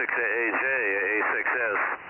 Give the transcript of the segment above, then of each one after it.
6AJ, A6S.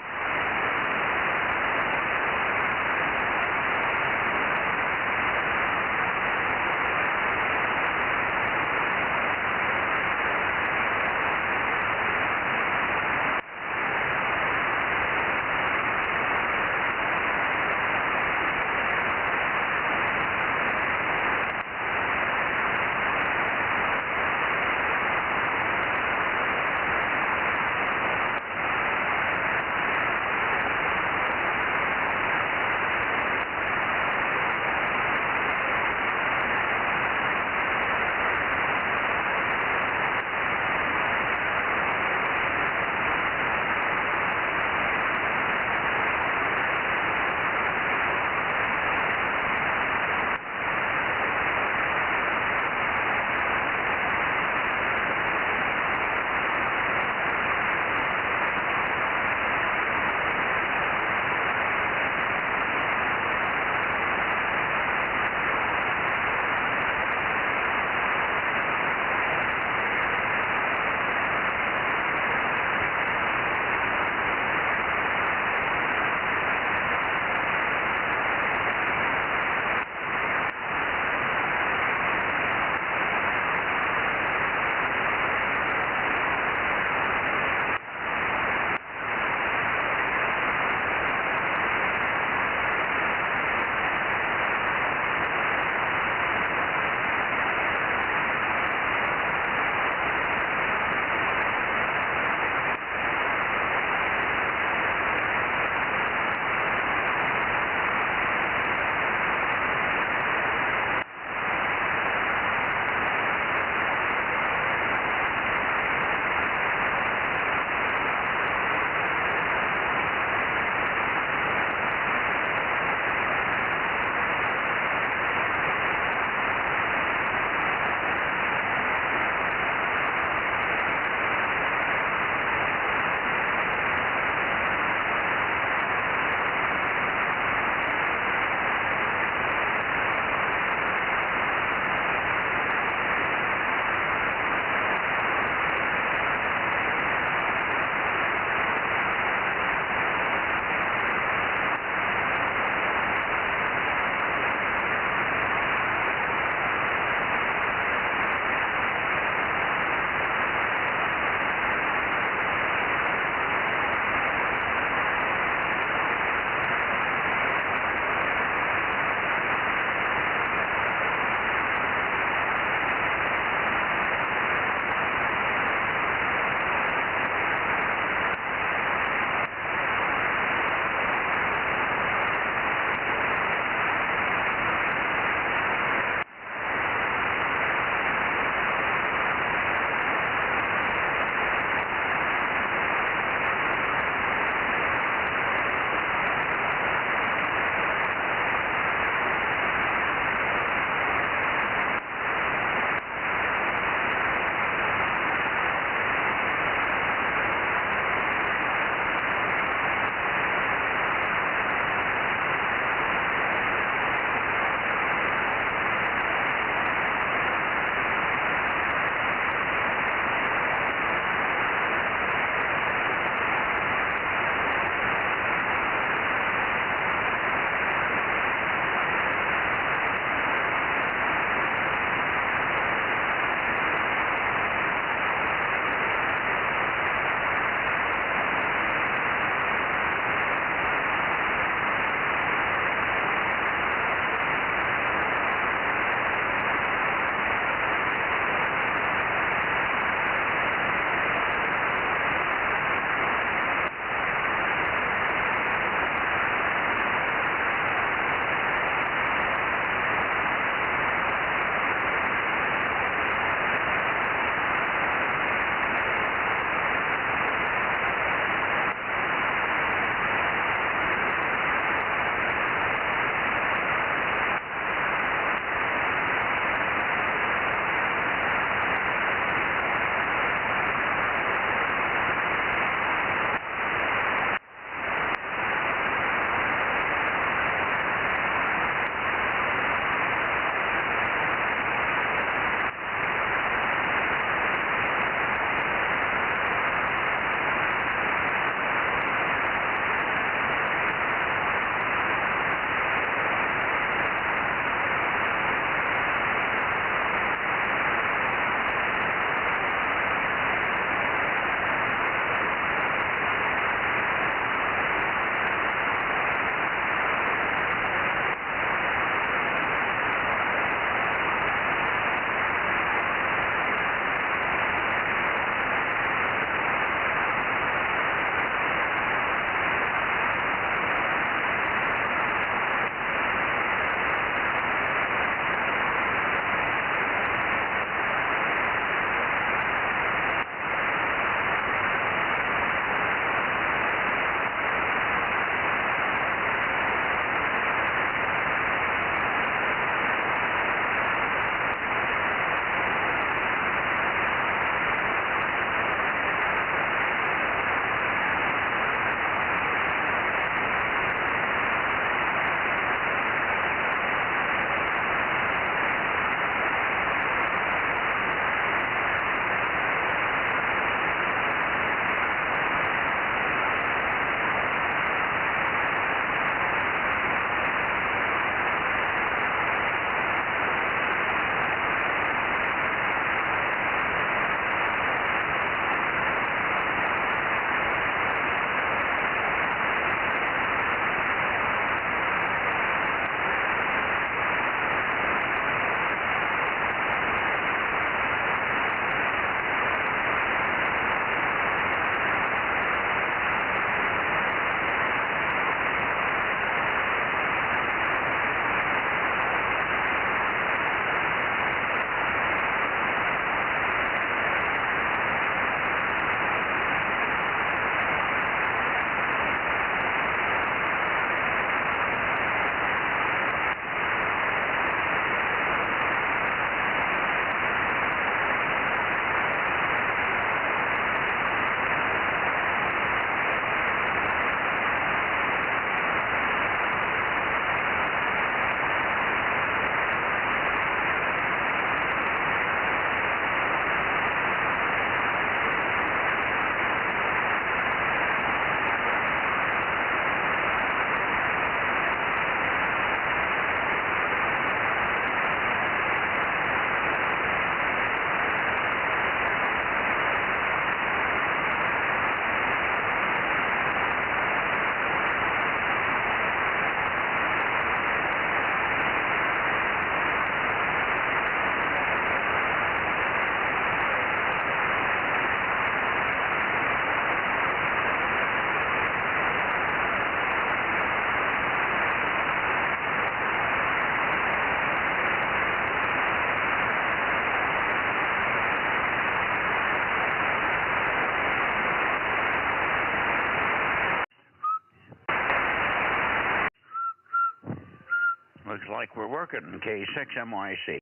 like we're working, K6MYC.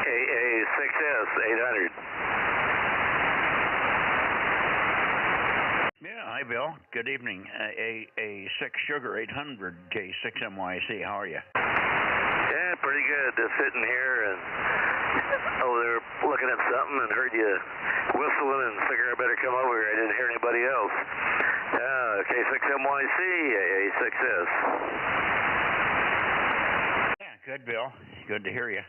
AA6S 800. Yeah, hi, Bill. Good evening. A6 Sugar 800, K6MYC. How are you? Yeah, pretty good. Just sitting here and over there looking at something and heard you whistling and figured I better come over here. I didn't hear anybody else. K6MYC, AA6S. Yeah, good, Bill. Good to hear you.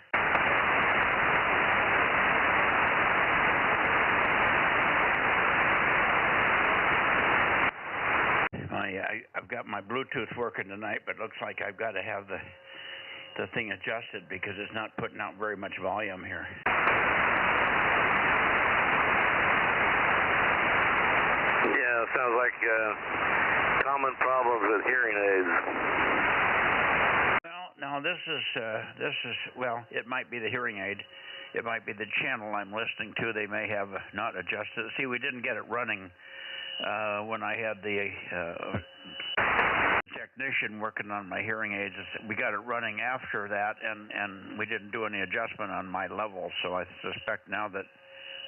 I've got my Bluetooth working tonight, but it looks like I've got to have the thing adjusted because it's not putting out very much volume here. Yeah, sounds like common problems with hearing aids. Well, now this is well, it might be the hearing aid. It might be the channel I'm listening to. They may have not adjusted it. See, we didn't get it running when I had the technician working on my hearing aids. We got it running after that, and we didn't do any adjustment on my level, so I suspect now that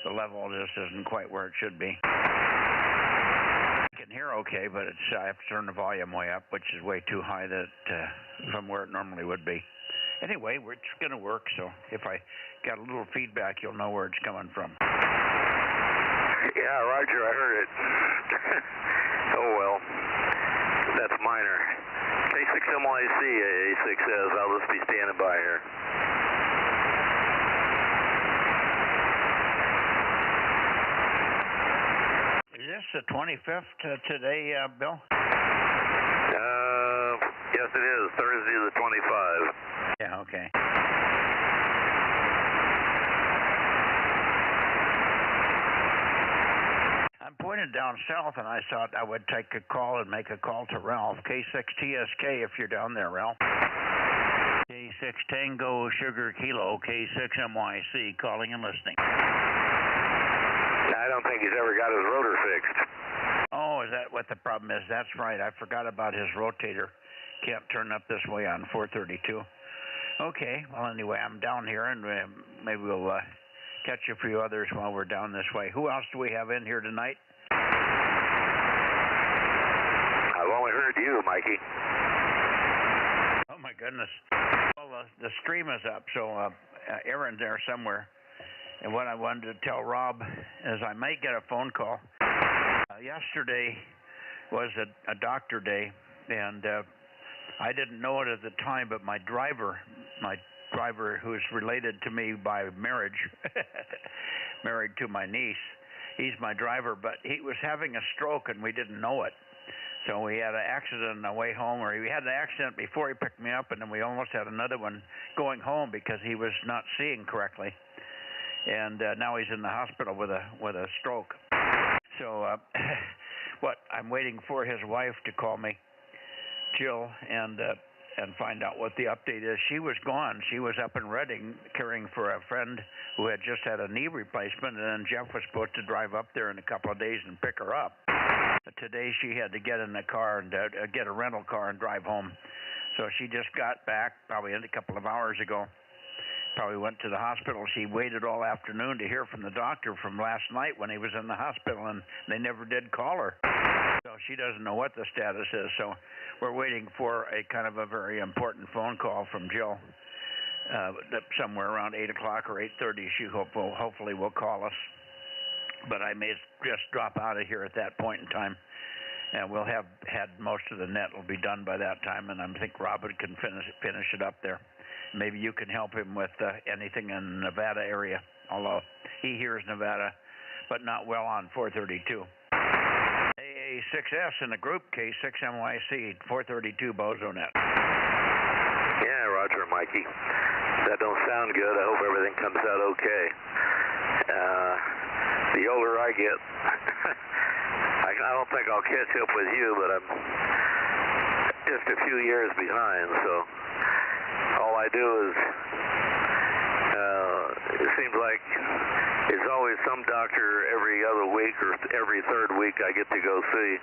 the level just isn't quite where it should be. I can hear okay, but I have to turn the volume way up, which is way too high from where it normally would be. Anyway, it's going to work, so if I got a little feedback, you'll know where it's coming from. Yeah, Roger, I heard it. Oh, well. That's minor. K6MYC, AA6S. I'll just be standing by here. Is this the 25th today, Bill? Yes, it is. Thursday the 25th. Yeah, okay. I'm pointed down south, and I thought I would take a call and make a call to Ralph. K6TSK if you're down there, Ralph. K6 Tango Sugar Kilo, K6MYC, calling and listening. I don't think he's ever got his rotor fixed. Oh, is that what the problem is? That's right. I forgot about his rotator. Can't turn up this way on 432. Okay, well, anyway, I'm down here, and maybe we'll catch a few others while we're down this way. Who else do we have in here tonight? I've only heard you, Mikey. Oh, my goodness. Well, the stream is up, so Aaron's there somewhere. And what I wanted to tell Rob is I might get a phone call. Yesterday was a doctor day, and I didn't know it at the time, but my driver who's related to me by marriage, married to my niece, he's my driver, but he was having a stroke and we didn't know it. So we had an accident on the way home, or he had an accident before he picked me up, and then we almost had another one going home because he was not seeing correctly. And now he's in the hospital with a stroke. So I'm waiting for his wife to call me, Jill, and find out what the update is. She was gone. She was up in Redding caring for a friend who had just had a knee replacement, and then Jeff was supposed to drive up there in a couple of days and pick her up. But today she had to get in the car and get a rental car and drive home. So she just got back probably a couple of hours ago. Probably went to the hospital. She waited all afternoon to hear from the doctor from last night when he was in the hospital, and they never did call her. So she doesn't know what the status is. So we're waiting for a kind of a very important phone call from Jill. Somewhere around 8 o'clock or 8:30, she hopefully will call us. But I may just drop out of here at that point in time, and we'll have had most of the net will be done by that time, and I think Robert can finish it up there. Maybe you can help him with anything in the Nevada area, although he hears Nevada, but not well on 432. AA6S in the group, K6MYC, 432 Bozo Net. Yeah, Roger, Mikey. That don't sound good. I hope everything comes out okay. The older I get, I don't think I'll catch up with you, but I'm just a few years behind, so all I do is, it seems like There's always some doctor every other week or every third week I get to go see.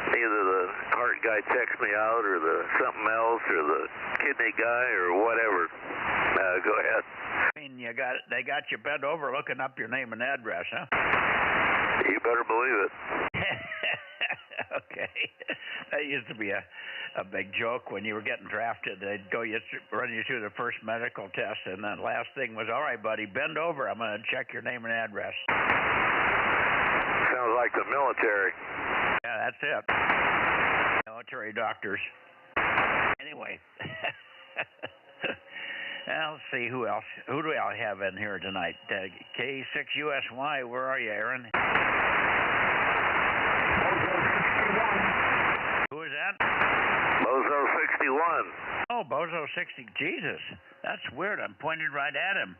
Either the heart guy checks me out, or the something else, or the kidney guy, or whatever. Go ahead. I mean, they got you bent over looking up your name and address, huh? You better believe it. Okay. That used to be a big joke when you were getting drafted. They'd run you through the first medical test, and the last thing was, all right, buddy, bend over. I'm going to check your name and address. Sounds like the military. Yeah, that's it. Military doctors. Anyway. Let's see who else. Who do I have in here tonight? K6USY, where are you, Aaron? Who is that? Bozo 61. Oh, Bozo 60. Jesus, that's weird. I'm pointed right at him.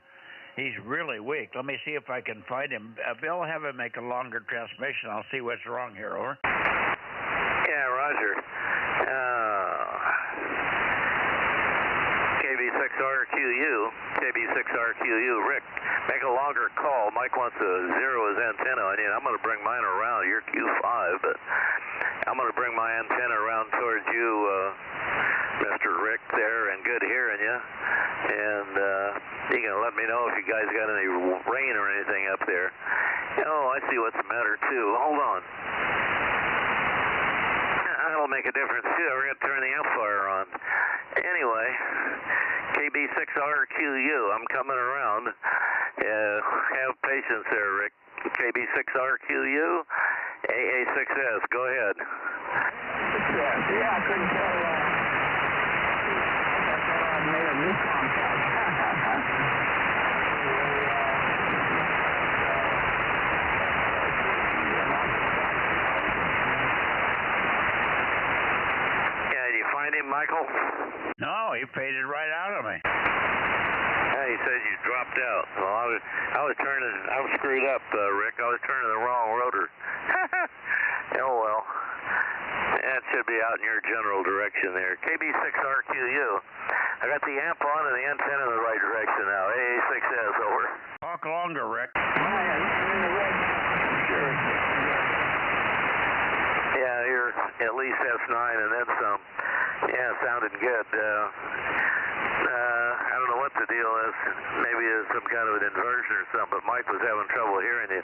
He's really weak. Let me see if I can find him. Bill, have him make a longer transmission. I'll see what's wrong here. Over. Yeah, Roger. KB6RQU, Rick, make a longer call. Mike wants to zero his antenna on you. I'm going to bring mine around. You're Q5, but I'm going to bring my antenna around towards you, Mr. Rick there, and good hearing you. And you can let me know if you guys got any rain or anything up there. Oh, I see what's the matter, too. Hold on. That'll make a difference, too. We're going to turn the amplifier on. Anyway, KB6RQU, I'm coming around. Have patience there, Rick. KB6RQU, AA6S, go ahead. Yeah, I couldn't tell. I made a new contact. Yeah, did you find him, Michael? No, he faded right out of me. Yeah, he said you dropped out. Well, I was screwed up, Rick. I was turning the wrong rotor. Oh, well. That should be out in your general direction there. KB6RQU. I got the amp on and the antenna in the right direction now. AA6S, over. Talk longer, Rick. Sure. Yeah, you're at least S9 and then some. Yeah, sounded good. I don't know what the deal is. Maybe it's some kind of an inversion or something, but Mike was having trouble hearing you.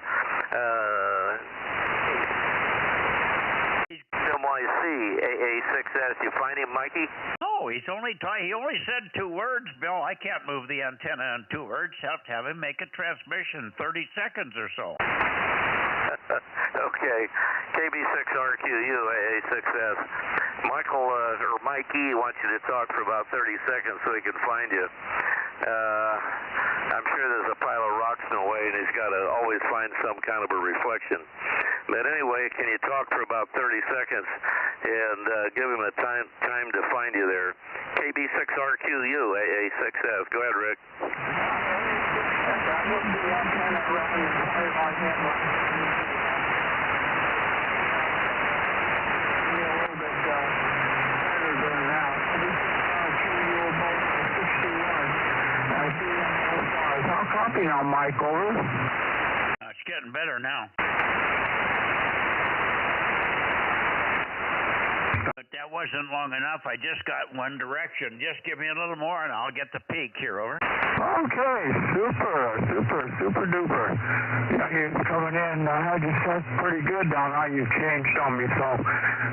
MYC, AA6S, you find him, Mikey? No, he only said 2 words, Bill. I can't move the antenna in 2 words. Have him make a transmission, 30 seconds or so. Okay, KB6RQU, AA6S. Michael, or Mikey wants you to talk for about 30 seconds so he can find you. I'm sure there's a pile of rocks in the way, and he's got to always find some kind of a reflection. But anyway, can you talk for about 30 seconds and give him a time to find you there? KB6RQU, AA6S. Go ahead, Rick. Copy now, Mike, over. It's getting better now. But that wasn't long enough. I just got one direction. Just give me a little more and I'll get the peak here, over. Okay, super duper. Yeah, you're coming in. I had you set pretty good down how you changed on me, so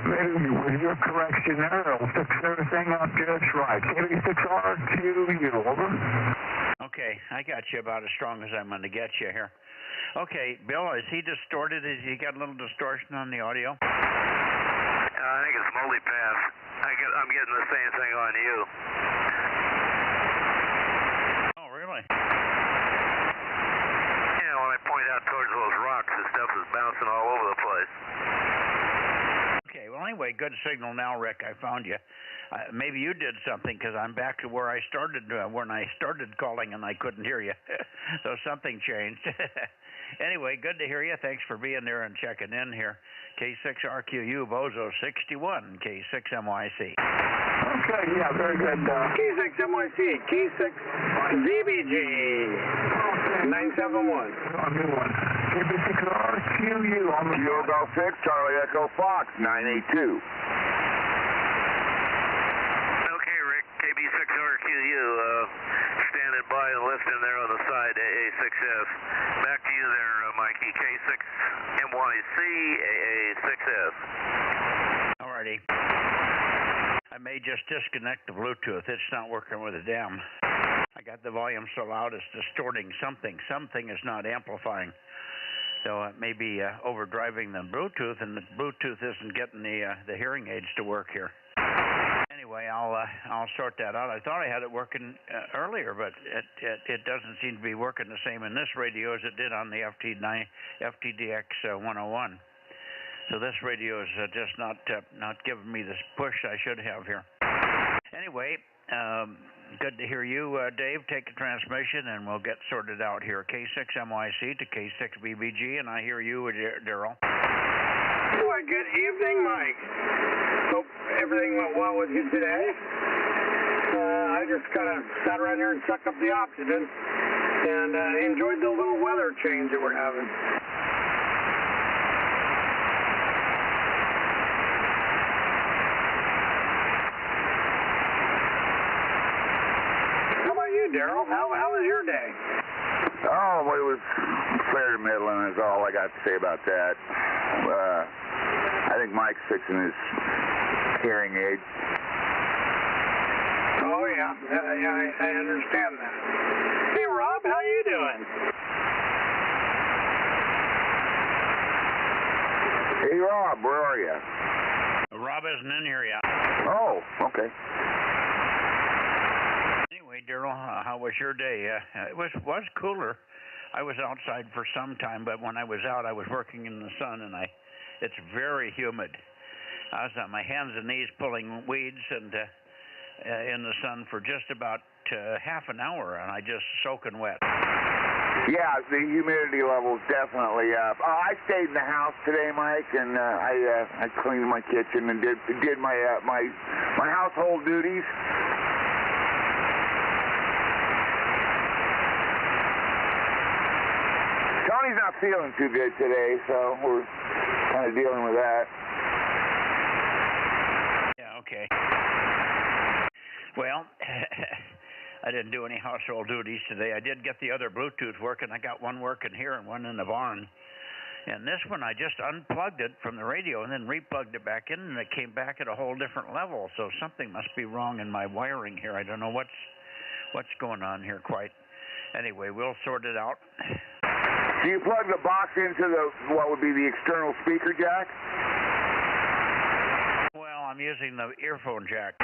maybe with your correction there, it'll fix everything up just right. KB6RQU, over. Okay, I got you about as strong as I'm going to get you here. Okay, Bill, is he distorted? Has he got a little distortion on the audio? I think it's multipass. I'm getting the same thing on you. Oh, really? Yeah, when I point out towards those rocks, the stuff is bouncing all over the place. Okay, well, anyway, good signal now, Rick. I found you. Maybe you did something because I'm back to where I started when I started calling and I couldn't hear you. So something changed. Anyway, good to hear you. Thanks for being there and checking in here. K6RQU, Bozo 61, K6MYC. Okay, yeah, very good. K6MYC, K6ZBG. Okay. 971. A new one. KB6RQU on the Kilo Golf 6, Charlie Echo Fox, 982. Okay, Rick, KB6RQU, standing by and listening there on the side, AA6F. Back to you there, Mikey, K6MYC, AA6F. Alrighty. I may just disconnect the Bluetooth. It's not working with a damn. I got the volume so loud it's distorting something. Something is not amplifying. So it may be overdriving the Bluetooth, and the Bluetooth isn't getting the hearing aids to work here. Anyway, I'll sort that out. I thought I had it working earlier, but it doesn't seem to be working the same in this radio as it did on the FTDX 101. So this radio is just not giving me this push I should have here. Anyway, good to hear you, Dave. Take the transmission, and we'll get sorted out here. K6MYC to K6BBG, and I hear you, Daryl. Well, good evening, Mike. Hope everything went well with you today. I just kind of sat around here and sucked up the oxygen and enjoyed the little weather change that we're having. How about you, Daryl? How was your day? Oh, well, it was fair to middling is all I got to say about that. I think Mike's fixing his hearing aids. Oh, yeah. I understand that. Hey, Rob, how you doing? Hey, Rob, where are you? Rob isn't in here yet. Oh, okay. Anyway, Daryl, how was your day? It was cooler. I was outside for some time, but when I was out, I was working in the sun, and it's very humid. I was on my hands and knees pulling weeds and in the sun for just about half an hour, and I just soaking wet. Yeah, the humidity level's definitely up. I stayed in the house today, Mike, and I cleaned my kitchen and did my household duties. Tony's not feeling too good today, so we're kind of dealing with that. Yeah, okay. Well, I didn't do any household duties today. I did get the other Bluetooth working. I got one working here and one in the barn. And this one, I just unplugged it from the radio and then replugged it back in, and it came back at a whole different level. So something must be wrong in my wiring here. I don't know what's going on here quite. Anyway, we'll sort it out. Do you plug the box into what would be the external speaker jack? Well, I'm using the earphone jack.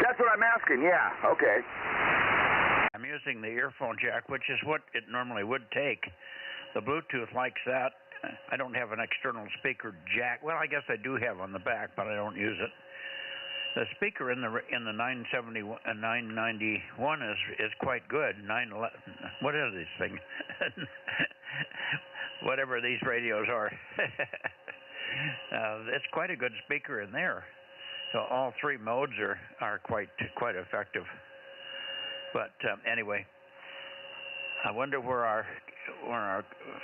That's what I'm asking, yeah, okay. I'm using the earphone jack, which is what it normally would take. The Bluetooth likes that. I don't have an external speaker jack. Well, I guess I do have on the back, but I don't use it. The speaker in the 971 and 991 is quite good. 911. What is this thing? Whatever these radios are. It's quite a good speaker in there. So all three modes are quite effective. But anyway, I wonder where our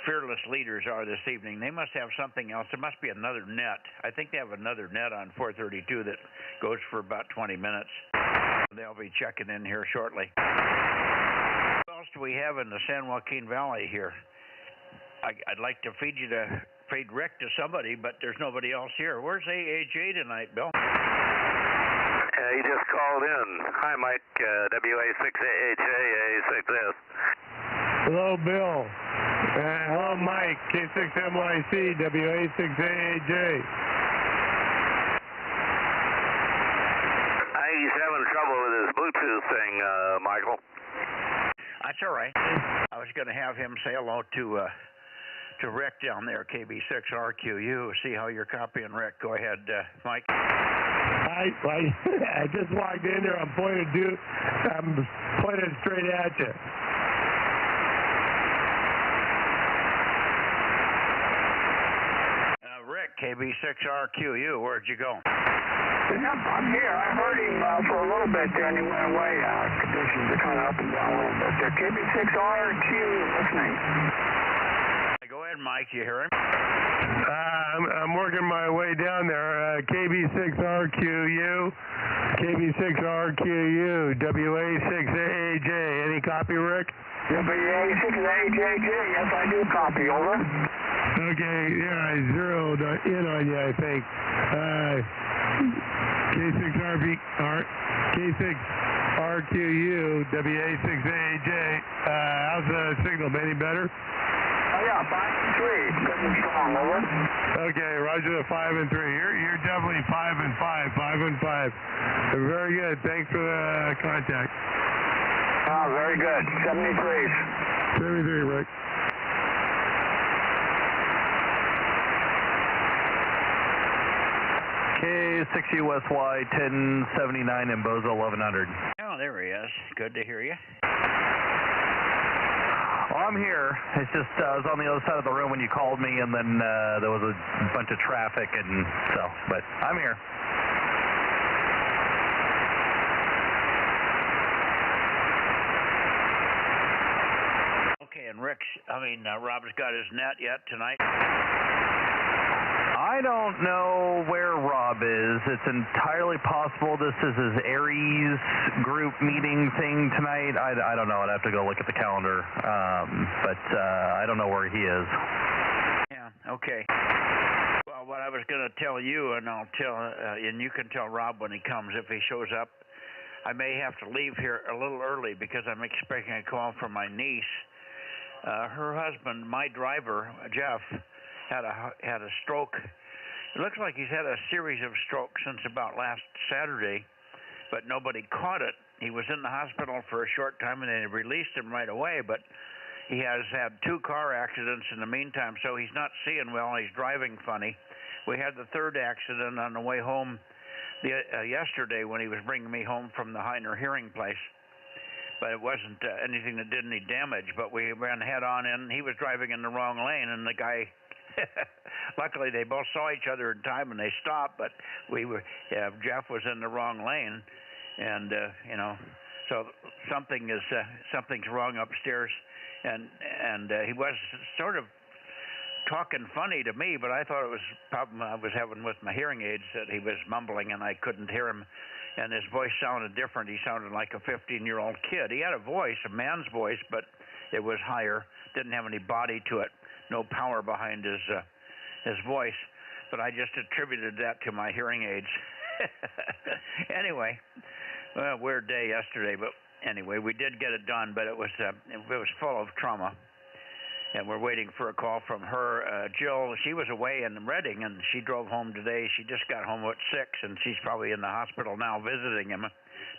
fearless leaders are this evening. They must have something else. There must be another net. I think they have another net on 432 that goes for about 20 minutes. They'll be checking in here shortly. What else do we have in the San Joaquin Valley here? I'd like to feed Rick to somebody, but there's nobody else here. Where's AAJ tonight, Bill? He just called in. Hi, Mike, WA6AHA, AA6S. Hello, Bill. Hello, Mike, K6MYC, WA6AAJ. I think he's having trouble with his Bluetooth thing, Michael. That's all right. I was going to have him say hello to Rick down there, KB6RQU. See how you're copying Rick. Go ahead, Mike. I just walked in there. I'm pointed straight at you. Rick, KB6RQU, where'd you go? Yep, I'm here. I heard him for a little bit there, and he went away. Conditions are kind of up and down a little bit there. KB6RQ listening. Go ahead, Mike. You hear him? I'm working my way down there. KB6RQU, KB6RQU, WA6AJ. Any copy, Rick? WA6AJJ. Yes, I do copy. Over. Okay, yeah, I zeroed in on you, I think. K6RQU, WA6AJ. How's the signal? Any better? Oh, yeah, 5 and 3. Good and strong. Over. Okay, roger the 5 and 3. You're definitely 5 and 5. 5 and 5. Very good. Thanks for the contact. Oh, very good. 73s. 73, Rick. K6USY 1079 and Bozo 1100. Oh, there he is. Good to hear you. Well, I'm here. It's just I was on the other side of the room when you called me, and then there was a bunch of traffic, and so. But I'm here. Okay, and Rob's got his net yet tonight? I don't know where Rob is. It's entirely possible this is his Aries group meeting thing tonight. I don't know. I'd have to go look at the calendar. But I don't know where he is. Yeah, okay. Well, what I was going to tell you, and and you can tell Rob when he comes if he shows up, I may have to leave here a little early because I'm expecting a call from my niece. Her husband, my driver, Jeff, had a stroke. It looks like he's had a series of strokes since about last Saturday, but nobody caught it. He was in the hospital for a short time, and they released him right away, but he has had 2 car accidents in the meantime, so he's not seeing well. He's driving funny. We had the 3rd accident on the way home yesterday when he was bringing me home from the Heiner hearing place. But it wasn't anything that did any damage, but we ran head-on in. He was driving in the wrong lane, and the guy... Luckily, they both saw each other in time, and they stopped. But Jeff was in the wrong lane, and so something's wrong upstairs. And he was sort of talking funny to me, but I thought it was a problem I was having with my hearing aids that he was mumbling, and I couldn't hear him. And his voice sounded different. He sounded like a 15-year-old kid. He had a voice, a man's voice, but it was higher. Didn't have any body to it. No power behind his voice, but I just attributed that to my hearing aids. Anyway, well, weird day yesterday, but anyway, we did get it done, but it was full of trauma, and we're waiting for a call from her. Jill, she was away in Reading, and she drove home today. She just got home at 6, and she's probably in the hospital now visiting him,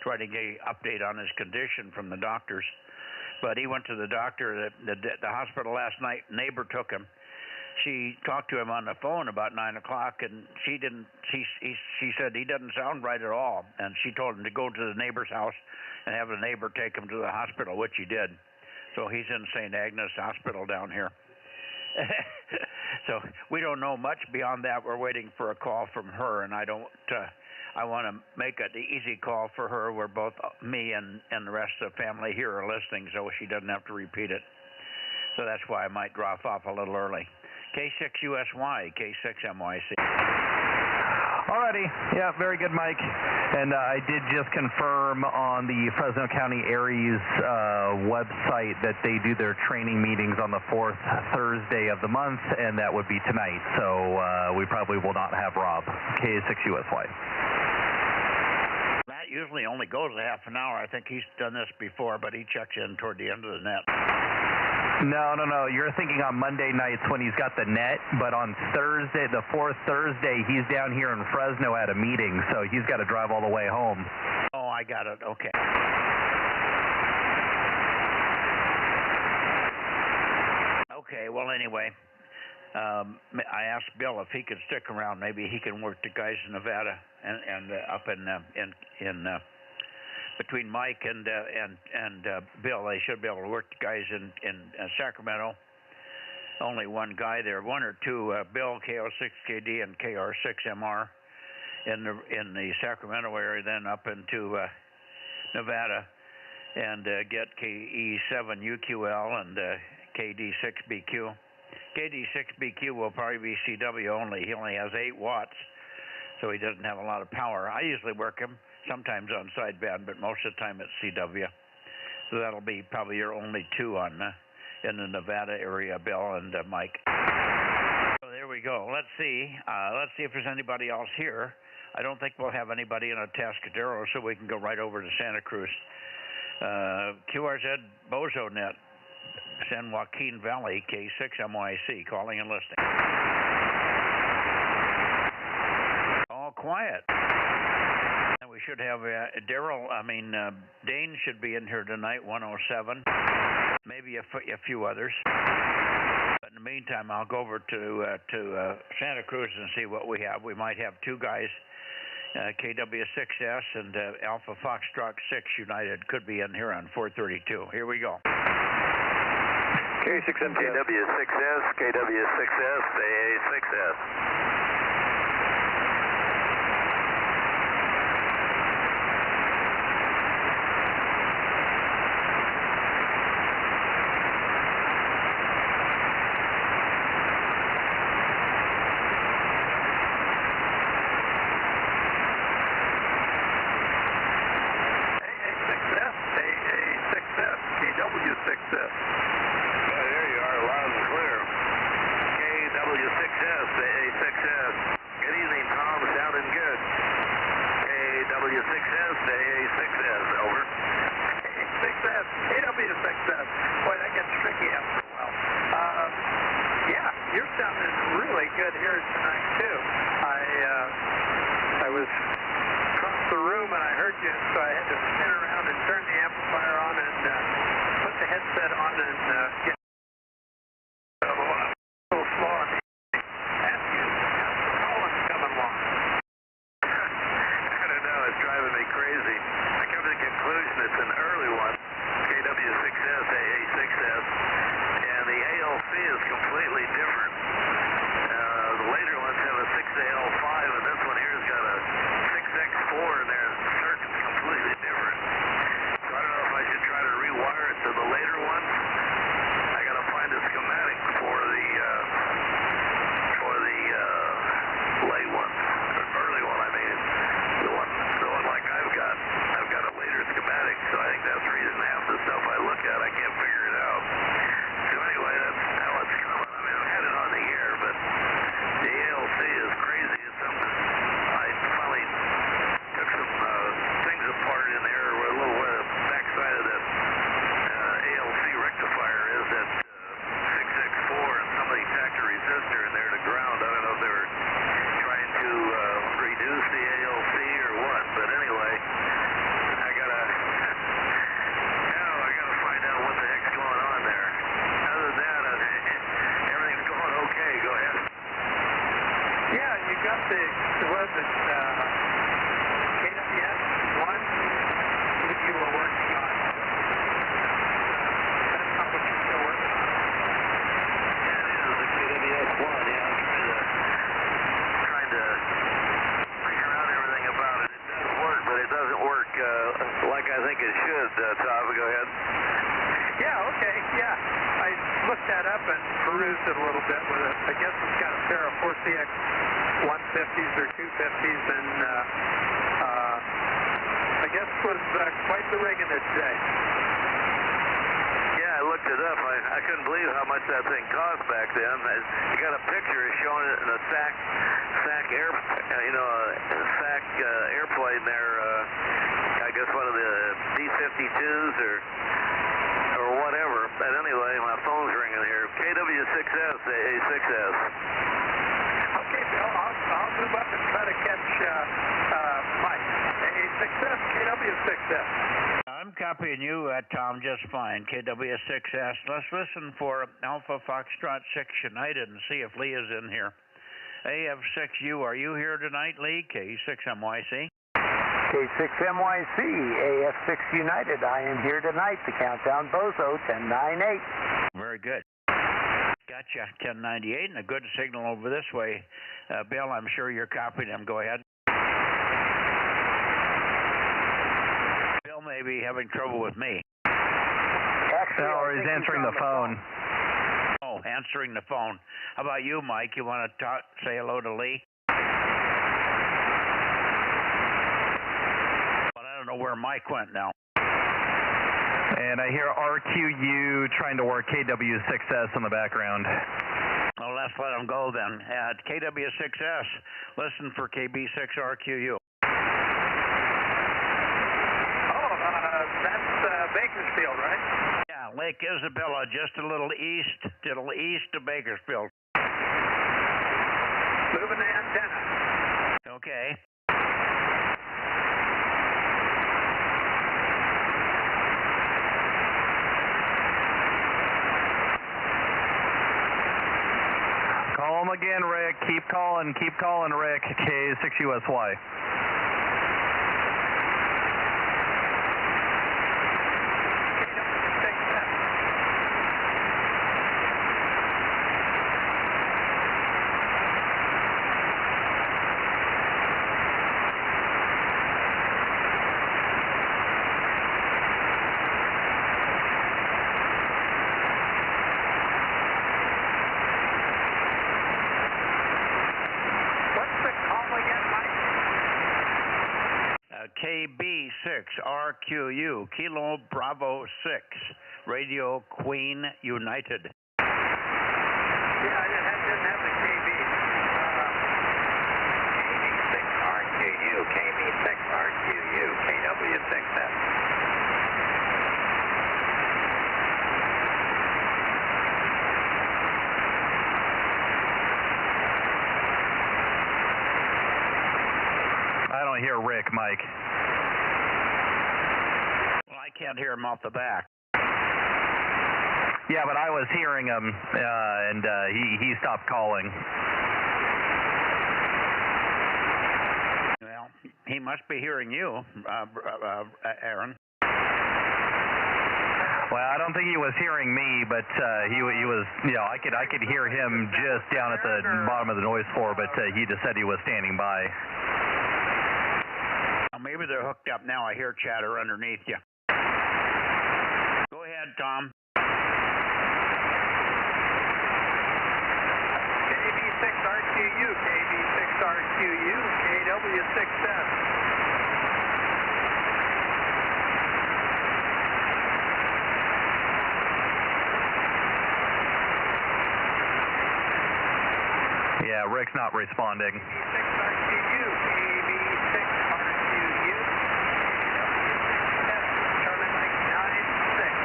trying to get an update on his condition from the doctors. But he went to the doctor at the hospital last night. Neighbor took him. She talked to him on the phone about 9 o'clock, and she said he doesn't sound right at all. And she told him to go to the neighbor's house and have the neighbor take him to the hospital, which he did. So he's in St. Agnes Hospital down here. So we don't know much beyond that. We're waiting for a call from her, and I want to make it the easy call for her where both me and the rest of the family here are listening, so she doesn't have to repeat it. So that's why I might drop off a little early. K6USY, K6MYC. Alrighty. Yeah, very good, Mike. And I did just confirm on the Fresno County Aries website that they do their training meetings on the 4th Thursday of the month, and that would be tonight. So we probably will not have Rob. K6USY. That usually only goes a half an hour. I think he's done this before, but he checks in toward the end of the net. No. You're thinking on Monday nights when he's got the net, but on Thursday, the 4th Thursday, he's down here in Fresno at a meeting, so he's got to drive all the way home. Oh, I got it. Okay. Okay, well, anyway, I asked Bill if he could stick around. Maybe he can work the guys in Nevada and up in between Mike and Bill. They should be able to work the guys in Sacramento. Only one guy there, one or two, Bill, KO6KD and KR6MR, in the Sacramento area, then up into Nevada, and get KE7UQL and KD6BQ. KD6BQ will probably be CW only. He only has 8 watts, so he doesn't have a lot of power. I usually work him sometimes on sideband, but most of the time it's CW. So that'll be probably your only 2 on in the Nevada area, Bill and Mike. So there we go. Let's see if there's anybody else here. I don't think we'll have anybody in Atascadero, so we can go right over to Santa Cruz. QRZ Bozo Net, San Joaquin Valley, K6MYC, calling and listening. All quiet. And we should have Dane should be in here tonight, 107. Maybe a few others. But in the meantime, I'll go over to Santa Cruz and see what we have. We might have 2 guys. KW6S and Alpha Foxtrot 6 United could be in here on 432. Here we go. K6M KW6S, KW6S, AA6S. I'm copying you, Tom, just fine. KW6S. Let's listen for Alpha Foxtrot 6 United and see if Lee is in here. AF6U, are you here tonight, Lee? K6MYC. K6MYC, AF6 United. I am here tonight. The countdown Bozo, 1098. Very good. Gotcha, 1098, and a good signal over this way. Bill, I'm sure you're copying him. Go ahead. Bill may be having trouble with me. Actually, or he's answering the phone. Oh, answering the phone. How about you, Mike? You want to say hello to Lee? But I don't know where Mike went now. And I hear RQU trying to work KW6S in the background. Well, let's let him go then. At KW6S, listen for KB6RQU. That's Bakersfield, right? Yeah, Lake Isabella, just a little east of Bakersfield. Moving the antenna. Okay. Call him again, Rick. Keep calling, Rick. K6USY. KB6RQU, Kilo Bravo 6, Radio Queen United. Yeah, I didn't have the KB. KB6RQU, KW6S. I don't hear Rick, Mike. Well, I can't hear him off the back. Yeah, but I was hearing him, and he stopped calling. Well, he must be hearing you, Aaron. Well, I don't think he was hearing me, but he was, I could hear him just down at the bottom of the noise floor, but he just said he was standing by. Well, maybe they're hooked up now. I hear chatter underneath you. Go ahead, Tom. KB6RQU, KB6RQU, KW6S. Yeah, Rick's not responding. KB6RQU, KB6RQU, KW6S, Charlie Mike 96.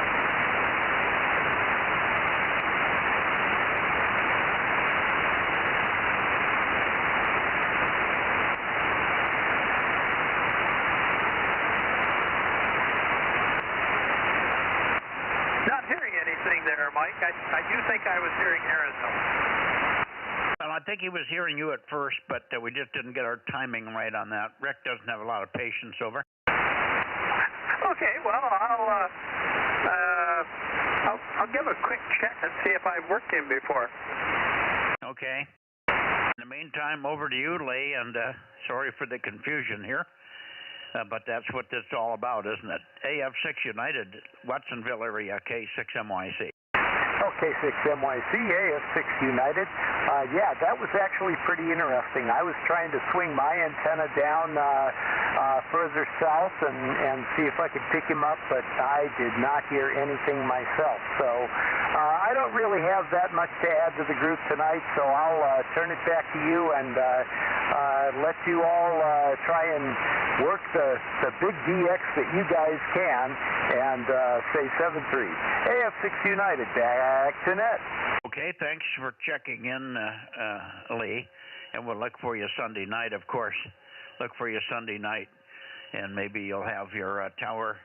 Not hearing anything there, Mike. I do think I was hearing Arizona. Well, I think he was hearing you at first, but we just didn't get our timing right on that. Rick doesn't have a lot of patience, over. Okay, well, I'll give a quick check and see if I've worked him before. Okay. In the meantime, over to you, Lee, and sorry for the confusion here, but that's what this is all about, isn't it? AF6 United, Watsonville area, K6MYC. K6MYC, AF6 United. Yeah, that was actually pretty interesting. I was trying to swing my antenna down further south and see if I could pick him up, but I did not hear anything myself. So I don't really have that much to add to the group tonight, so I'll turn it back to you and let you all try and work the big DX that you guys can and say 7-3. AF6 United, back to net. Okay, thanks for checking in, Lee, and we'll look for you Sunday night, of course. Look for you Sunday night, and maybe you'll have your tower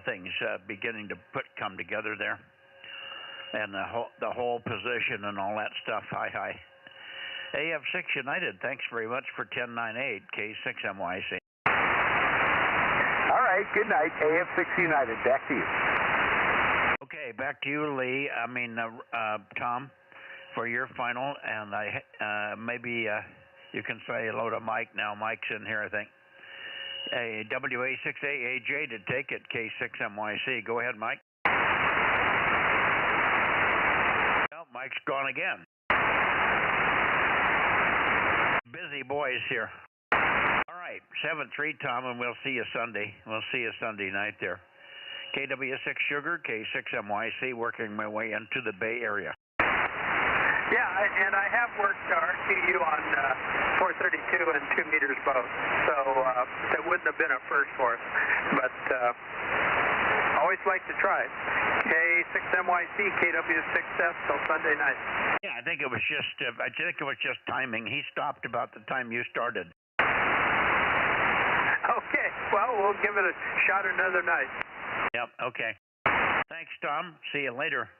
things beginning to come together there, and the whole position and all that stuff. Hi. AF6 United, thanks very much for 1098 K6MYC. All right, good night, AF6 United. Back to you. Okay, back to you, Lee. Tom, for your final, and maybe You can say hello to Mike now. Mike's in here, I think. A WA6AAJ to take it, K6MYC. Go ahead, Mike. Well, Mike's gone again. Busy boys here. All right, 7-3, Tom, and we'll see you Sunday. We'll see you Sunday night there. KW6 Sugar, K6MYC, working my way into the Bay Area. Yeah, and I have worked RTU on 432 and 2 meters both, so that wouldn't have been a first for us, but always like to try it. K6MYC, KW6S till Sunday night. Yeah, I think it was just timing. He stopped about the time you started. Okay, well, we'll give it a shot another night. Yep, okay. Thanks, Tom. See you later.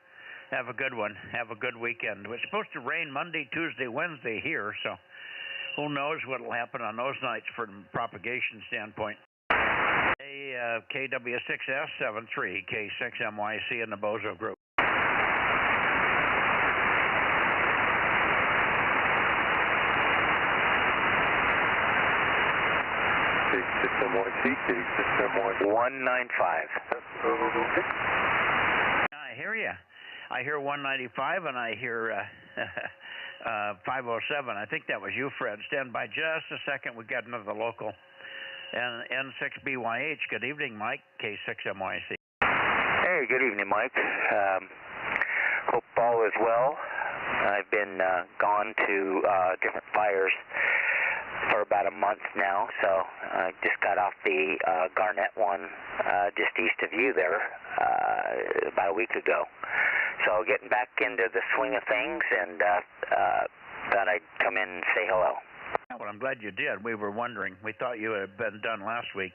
Have a good one. Have a good weekend. It's supposed to rain Monday, Tuesday, Wednesday here, so who knows what will happen on those nights from a propagation standpoint. Hey, KW6S73, K6MYC in the Bozo group. K6MYC, K6MYC 195. I hear you. I hear 195 and I hear 507. I think that was you, Fred. Stand by just a second. We've got another local. And N6BYH. Good evening, Mike. K6MYC. Hey, good evening, Mike. Hope all is well. I've been gone to different fires for about a month now, so I just got off the Garnet one just east of you there about a week ago. So getting back into the swing of things, and thought I'd come in and say hello. Well, I'm glad you did. We were wondering. We thought you had been done last week.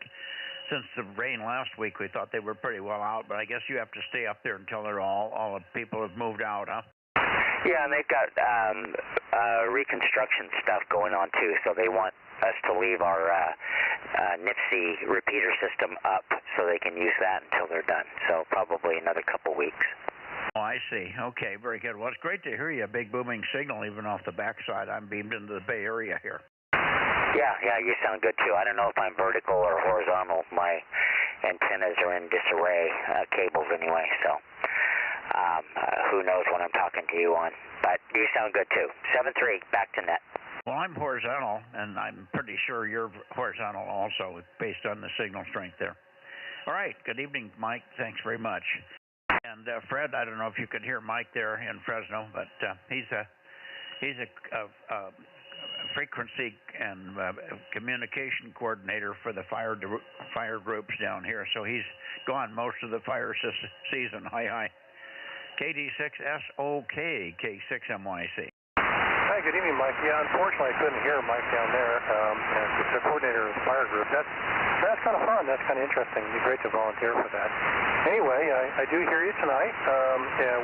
Since the rain last week, we thought they were pretty well out, but I guess you have to stay up there until they're all the people have moved out, huh? Yeah, and they've got reconstruction stuff going on too, so they want us to leave our NIPSI repeater system up so they can use that until they're done. So probably another couple weeks. Oh, I see. Okay, very good. Well, it's great to hear you. A big booming signal even off the backside. I'm beamed into the Bay Area here. Yeah, you sound good too. I don't know if I'm vertical or horizontal. My antennas are in disarray, cables anyway, so who knows what I'm talking to you on. But you sound good too. 7-3, back to net. Well, I'm horizontal, and I'm pretty sure you're horizontal also, based on the signal strength there. All right, good evening, Mike. Thanks very much. And Fred, I don't know if you could hear Mike there in Fresno, but he's a frequency and communication coordinator for the fire groups down here. So he's gone most of the fire season. Hi. KD6SOK, K6MYC. Hi, good evening, Mike. Yeah, unfortunately, I couldn't hear Mike down there. The coordinator of the fire group. That's kind of fun. That's kind of interesting. It'd be great to volunteer for that. Anyway, I do hear you tonight.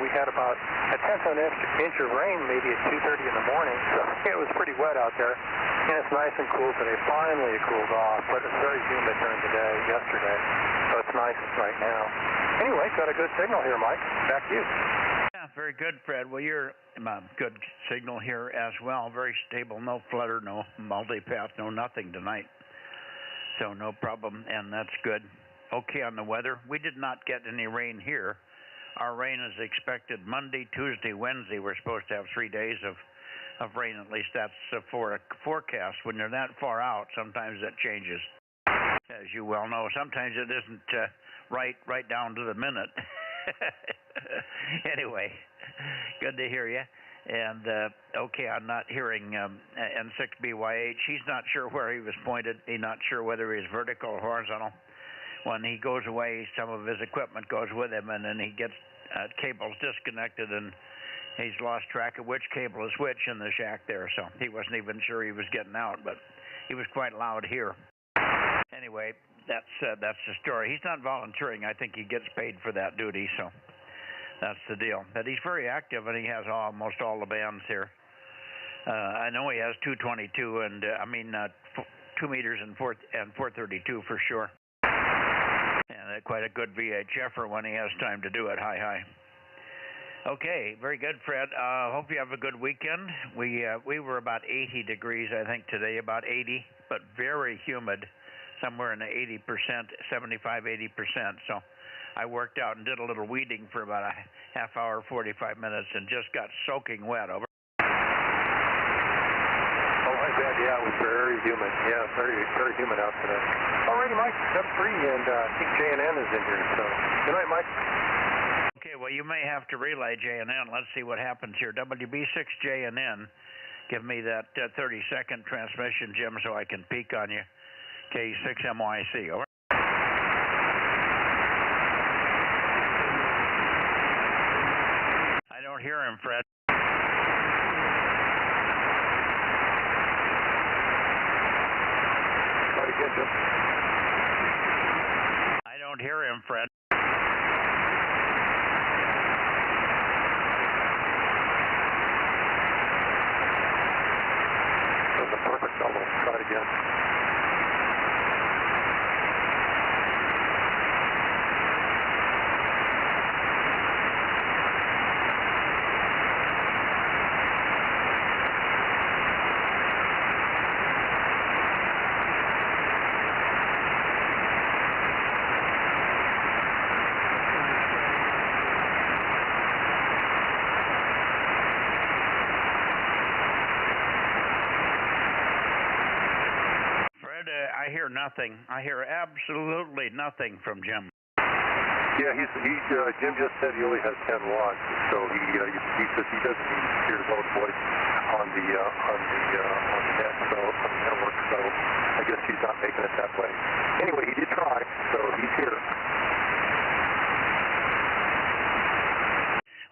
We had about a tenth of an inch of rain maybe at 2:30 in the morning, so it was pretty wet out there. And it's nice and cool today. Finally, it cooled off, but it's very humid during the day yesterday, so it's nice right now. Anyway, got a good signal here, Mike. Back to you. Yeah, very good, Fred. Well, you're good signal here as well. Very stable, no flutter, no multipath, no nothing tonight. So no problem, and that's good. Okay on the weather. We did not get any rain here. Our rain is expected Monday, Tuesday, Wednesday. We're supposed to have 3 days of rain. At least that's for a forecast. When they're that far out, sometimes that changes. As you well know, sometimes it isn't right down to the minute. Anyway, good to hear you. And okay, I'm not hearing N6BYH. He's not sure where he was pointed. He's not sure whether he's vertical or horizontal. When he goes away, some of his equipment goes with him, and then he gets cables disconnected, and he's lost track of which cable is which in the shack there. So he wasn't even sure he was getting out, but he was quite loud here. Anyway, that's the story. He's not volunteering. I think he gets paid for that duty, so that's the deal. But he's very active, and he has almost all the bands here. I know he has 222 and 2 meters and 432 for sure. And quite a good VHFer when he has time to do it. Hi. Okay, very good, Fred. Hope you have a good weekend. We were about 80 degrees, I think, today, about 80, but very humid, somewhere in the 80%, 75, 80%. So I worked out and did a little weeding for about a half hour, 45 minutes, and just got soaking wet. Over. Oh, I bet, yeah, it was very humid. Yeah, very, very humid out today. Alrighty, Mike, 7-3, and I think J&N is in here, so good night, Mike. Okay, well, you may have to relay J&N. Let's see what happens here. WB6J&N, give me that 30-second transmission, Jim, so I can peek on you. K6MYC, over. I don't hear him, Fred. Try to get him. I don't hear him, Fred. That's a perfect double. Try it again. I hear nothing. I hear absolutely nothing from Jim. Yeah, Jim just said he only has 10 watts, so he says he doesn't need to hear his own voice on the net, so on the network. So I guess he's not making it that way. Anyway, he did try, so he's here.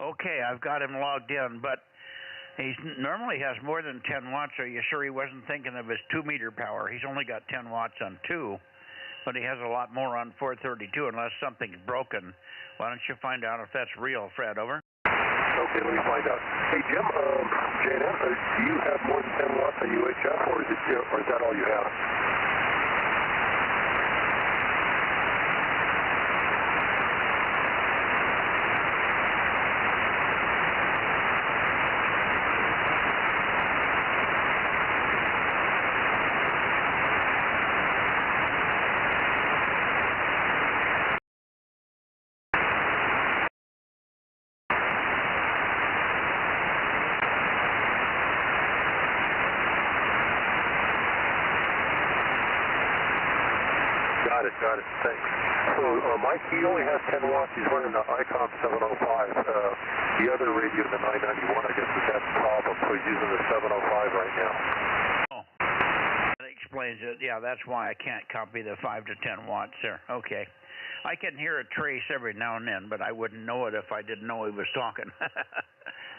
Okay, I've got him logged in, but he normally has more than 10 watts. Are you sure he wasn't thinking of his 2-meter power? He's only got 10 watts on 2, but he has a lot more on 432 unless something's broken. Why don't you find out if that's real, Fred? Over. Okay, let me find out. Hey, Jim, J&M, do you have more than 10 watts on UHF, or is that all you have? Got it. Thanks. So, Mike, he only has 10 watts. He's running the ICOM 705. The other radio, the 991, I guess, is that problem. So he's using the 705 right now. Oh, that explains it. Yeah, that's why I can't copy the 5 to 10 watts there. Okay. I can hear a trace every now and then, but I wouldn't know it if I didn't know he was talking.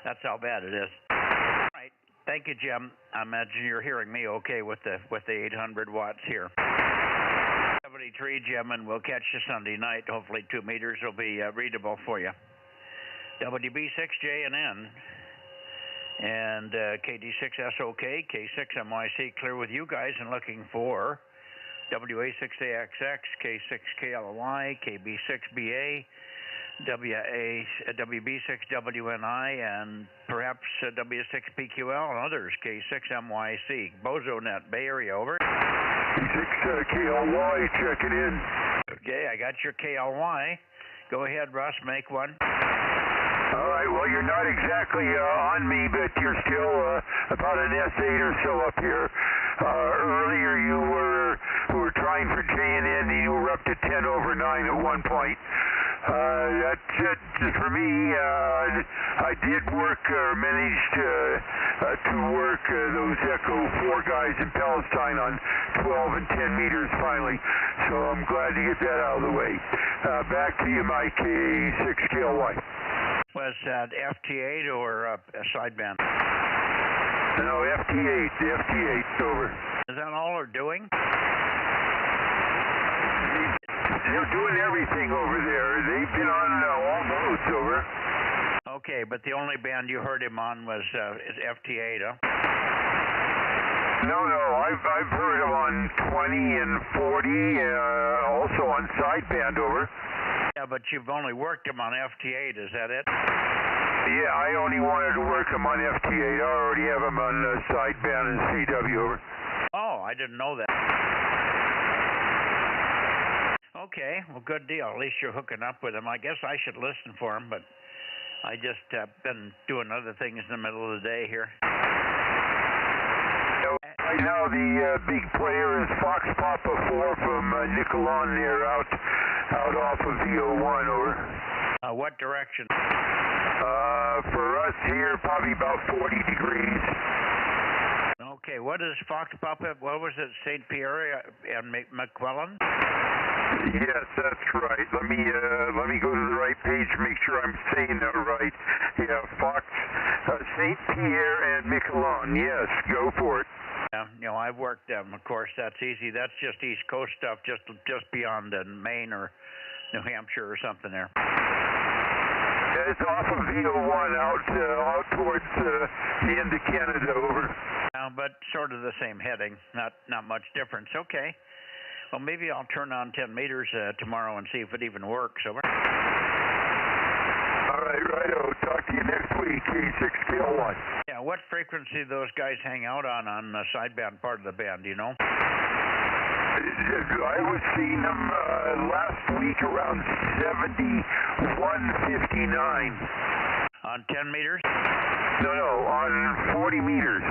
That's how bad it is. All right. Thank you, Jim. I imagine you're hearing me okay with the 800 watts here. 73, Jim, and we'll catch you Sunday night. Hopefully 2 meters will be readable for you. WB6JNN and KD6SOK, K6MYC, clear with you guys and looking for WA6AXX, K6KLY, KB6BA, WB6WNI, and perhaps W6PQL and others, K6MYC. Bozo Net, Bay Area, over. K6KLY, checking in. Okay, I got your KLY. Go ahead, Russ, make one. All right, well, you're not exactly on me, but you're still about an S8 or so up here. Earlier you were trying for J&N, and you were up to 10 over 9 at one point. That's it for me. I did work, managed to work those Echo 4 guys in Palestine on 12 and 10 meters finally. So I'm glad to get that out of the way. Back to you, Mike, K6KLY. Was that FT8 or a sideband? No, FT8, FT8, over. Is that all they're doing? They're doing everything over there. They've been on all modes, over. Okay, but the only band you heard him on was FT8, huh? No, I've heard him on 20 and 40, also on sideband, over. Yeah, but you've only worked him on FT8, is that it? Yeah, I only wanted to work him on FT8. I already have him on sideband and CW, over. Oh, I didn't know that. Okay, well, good deal. At least you're hooking up with him. I guess I should listen for him, but I just been doing other things in the middle of the day here. Right now, the big player is Fox Papa 4 from Nicolon there, out off of VO1, over. What direction? For us here, probably about 40 degrees. Okay, what is Fox Papa? What was it, St. Pierre and McClellan? Yes, that's right. Let me go to the right page to make sure I'm saying that right. Yeah, Fox, St. Pierre and Miquelon. Yes, go for it. Yeah, I've worked them. Of course, that's easy. That's just East Coast stuff, just beyond Maine or New Hampshire or something there. Yeah, it's off of VO1 out towards the end of Canada, over. But sort of the same heading, not much difference. Okay. Well, maybe I'll turn on 10 meters tomorrow and see if it even works. Over. All right, righto. Talk to you next week, K6KL1. Yeah, what frequency do those guys hang out on the sideband part of the band, do you know? I was seeing them last week around 7159. On 10 meters? No, on 40 meters.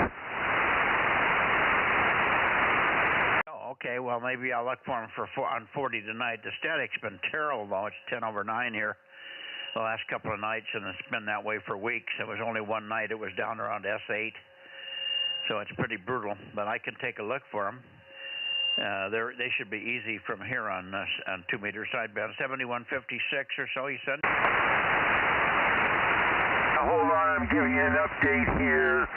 Okay, well, maybe I'll look for them on 40 tonight. The static's been terrible, though. It's 10 over 9 here the last couple of nights, and it's been that way for weeks. It was only one night. It was down around S8, so it's pretty brutal. But I can take a look for them. They should be easy from here on 2 meter sideband. 7156 or so, you said? Hold on, I'm giving you an update here.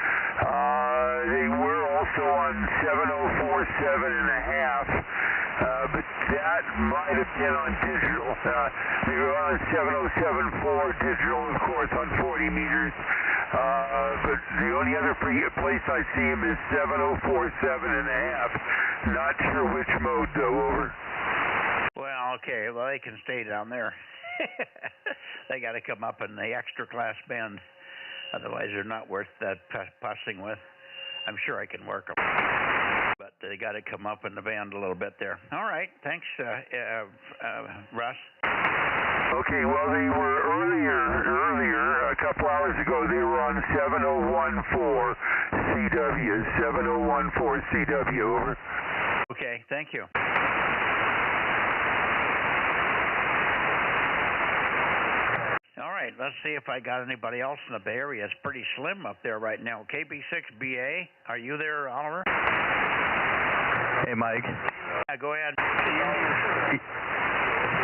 They were also on 7047 and a half, but that might have been on digital. They were on 7074 digital, of course, on 40 meters. But the only other place I see them is 7047 and a half. Not sure which mode, though, over. Well, okay, well, they can stay down there. They got to come up in the extra class band. Otherwise, they're not worth that pussing with. I'm sure I can work them. But they got to come up in the band a little bit there. All right. Thanks, Russ. Okay, well, they were earlier, a couple hours ago, they were on 7014 CW, 7014 CW, over. Okay, thank you. All right, let's see if I got anybody else in the Bay Area. It's pretty slim up there right now. KB6BA, are you there, Oliver? Hey, Mike. Go ahead.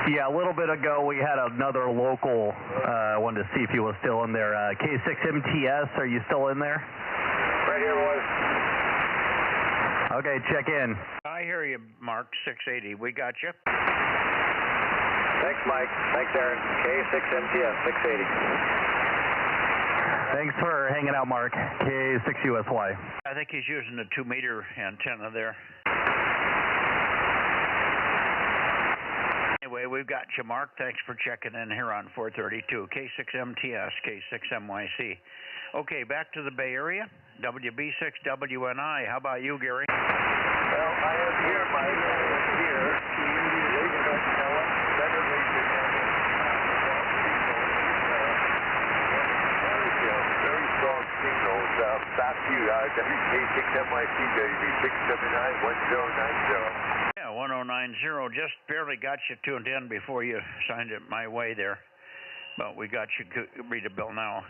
Yeah, a little bit ago we had another local. I wanted to see if he was still in there. K6MTS, are you still in there? Right here, boys. Okay, check in. I hear you, Mark, 680. We got you. Thanks, Mike. Thanks, Aaron. K6MTS, 680. Thanks for hanging out, Mark. K6USY. I think he's using the 2 meter antenna there. Anyway, we've got you, Mark. Thanks for checking in here on 432. K6MTS, K6MYC. Okay, back to the Bay Area. WB6WNI. How about you, Gary? Well, I am here, Mike. I am here. Very strong signals. Back to you, K6MYC, WB6791090. Yeah, 1090. Just barely got you tuned in before you signed it my way there. But we got you readable now.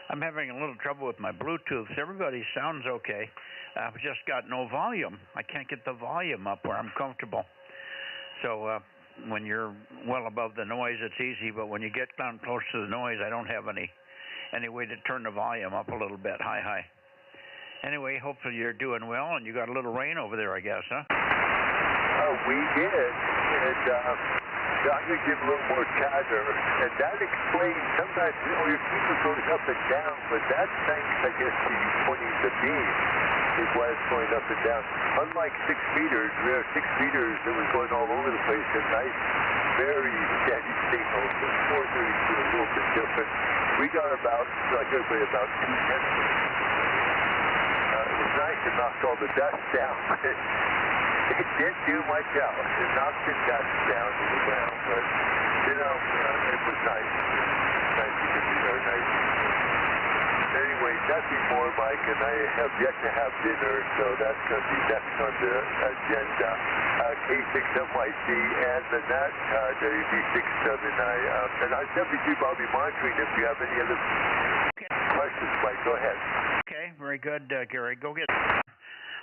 I'm having a little trouble with my Bluetooth. Everybody sounds okay. I've just got no volume. I can't get the volume up where I'm comfortable. So when you're well above the noise, it's easy. But when you get down close to the noise, I don't have any way to turn the volume up a little bit. High. Anyway, hopefully you're doing well, and you got a little rain over there, I guess, huh? We did, and I'm going to give a little more chatter, and that explains sometimes, your fever goes up and down, but that's thanks, I guess, to you pointing the beam. Big wires going up and down. Unlike 6 meters, where 6 meters, it was going all over the place at night. Very steady signal. 432, a little bit different. We got about, like everybody, about 2/10. It was nice. It knocked all the dust down. It did do my job. It knocked the dust down to the ground, but, you know, it was nice. Nice to be very nice. Anyway, nothing more, Mike, and I have yet to have dinner, so that's going to be next on the agenda. K6MYC and the NAT WB679. And on 72, I'll be monitoring if you have any other questions, Mike. Go ahead. Okay, very good, Gary. Go get it.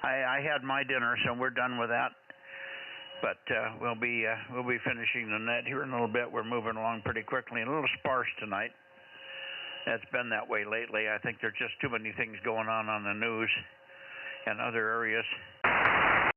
I had my dinner, so we're done with that. But we'll be finishing the net here in a little bit. We're moving along pretty quickly and a little sparse tonight. It's been that way lately. I think there's just too many things going on the news and other areas.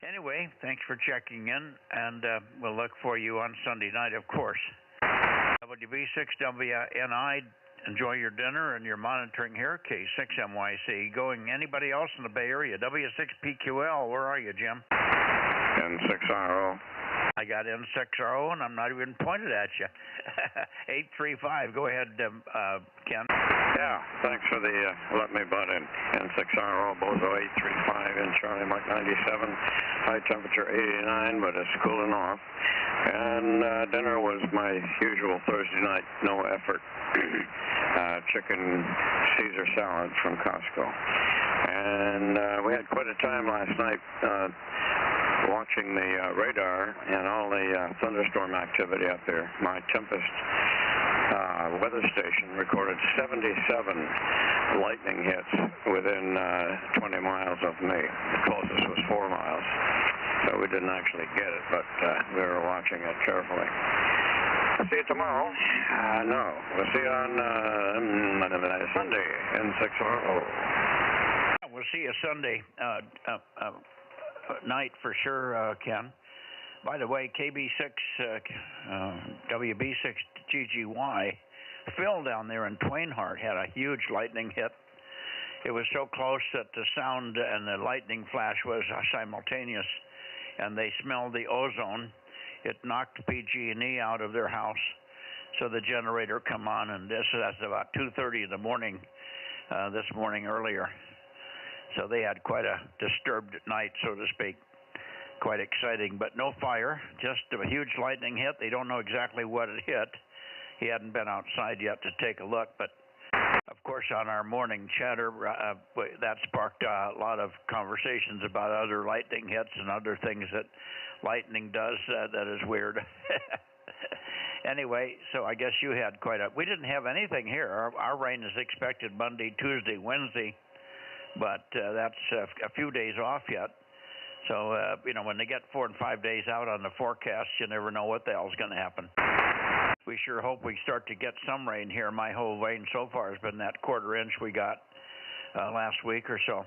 Anyway, thanks for checking in, and we'll look for you on Sunday night, of course. WB6WNI, enjoy your dinner and your monitoring here. K6MYC. Going anybody else in the Bay Area? W6PQL, where are you, Jim? N6RO. I got N6RO, and I'm not even pointed at you. 835. Go ahead, Ken. Yeah, thanks for the let me butt in. N6RO, Bozo 835 in Charlie Mike 97. High temperature 89, but it's cooling off. And dinner was my usual Thursday night, no effort. Chicken Caesar salad from Costco. And we had quite a time last night watching the radar and all the thunderstorm activity up there. My Tempest weather station recorded 77 lightning hits within 20 miles of me. The closest was 4 miles. So we didn't actually get it, but we were watching it carefully. We'll see you tomorrow. No, we'll see you on Sunday, N6RO. We'll see you Sunday night for sure, Ken. By the way, KB6, WB6GGY, Phil down there in Twainhart had a huge lightning hit. It was so close that the sound and the lightning flash was simultaneous, and they smelled the ozone. It knocked PG&E out of their house, so the generator come on, and that's about 2:30 in the morning, this morning earlier. So they had quite a disturbed night, so to speak. Quite exciting, but no fire, just a huge lightning hit. They don't know exactly what it hit. He hadn't been outside yet to take a look, but of course on our morning chatter, that sparked a lot of conversations about other lightning hits and other things that lightning does that is weird. Anyway, so I guess you had we didn't have anything here. Our rain is expected Monday, Tuesday, Wednesday, but that's a few days off yet. So, when they get 4 and 5 days out on the forecast, you never know what the hell's going to happen. We sure hope we start to get some rain here. My whole rain so far has been that 1/4 inch we got last week or so,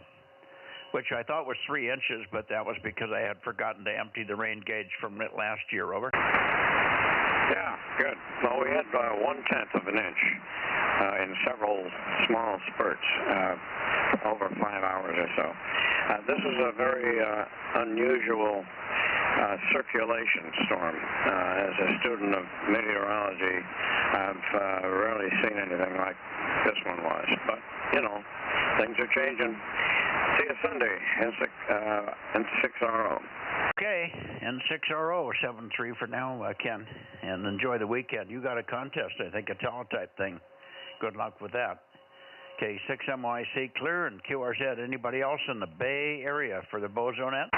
which I thought was 3 inches, but that was because I had forgotten to empty the rain gauge from it last year. Over. Yeah, good. Well, we had 1/10 of an inch in several small spurts over 5 hours or so. This is a very unusual circulation storm. As a student of meteorology, I've rarely seen anything like this one was. But, things are changing. See you Sunday, N6RO. Okay, N6RO, 7-3 for now, Ken. And enjoy the weekend. You got a contest, I think, a teletype thing. Good luck with that. Okay, 6MYC clear and QRZ. Anybody else in the Bay Area for the Bozo Net?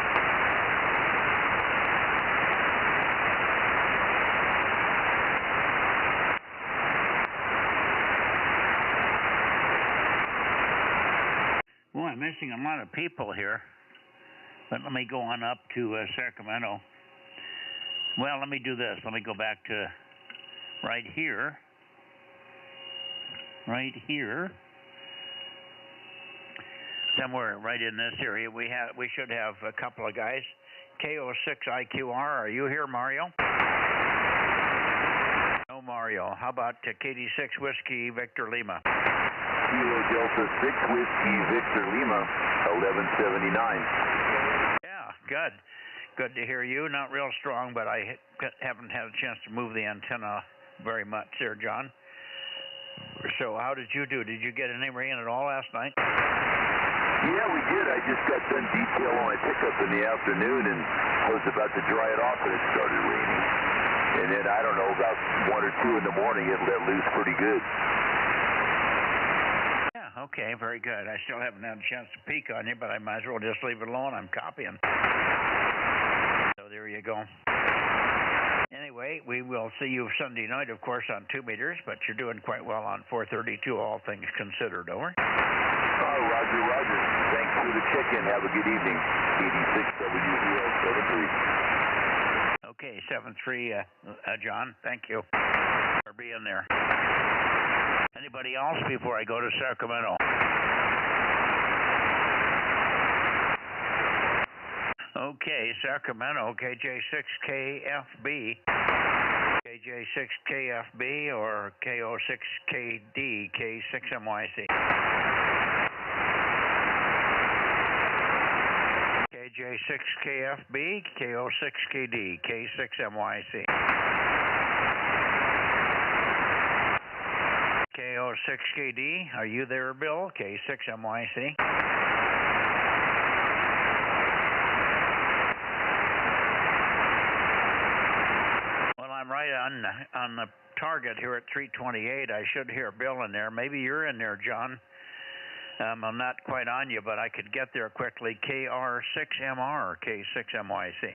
Well, I'm missing a lot of people here, but let me go on up to Sacramento. Well, let me do this. Let me go back to right here. Somewhere right in this area, we should have a couple of guys. KO6IQR, are you here, Mario? No, Mario. How about KD6 Whiskey Victor Lima? Kilo Delta 6 Whiskey Victor Lima. 1179. Yeah, good. Good to hear you. Not real strong, but I haven't had a chance to move the antenna very much there, John. So how did you do? Did you get any rain at all last night? Yeah, we did. I just got done detail on my pickup in the afternoon, and I was about to dry it off, and it started raining. And then, I don't know, about 1 or 2 in the morning, it let loose pretty good. Yeah, okay, very good. I still haven't had a chance to peek on you, but I might as well just leave it alone. I'm copying. So there you go. Anyway, we will see you Sunday night, of course, on 2 meters, but you're doing quite well on 432, all things considered. Over. Roger, roger. Thanks for the check-in. Have a good evening. 86 WZL 73. Okay, 73, John. Thank you for being there. Anybody else before I go to Sacramento? Okay, Sacramento, KJ6KFB, KJ6KFB, or KO6KD, K6MYC. KJ6KFB, KO6KD, K6MYC. KO6KD, are you there, Bill? K6MYC. Well, I'm right on the target here at 328. I should hear Bill in there. Maybe you're in there, John. I'm not quite on you, but I could get there quickly. KR6MR, K6MYC.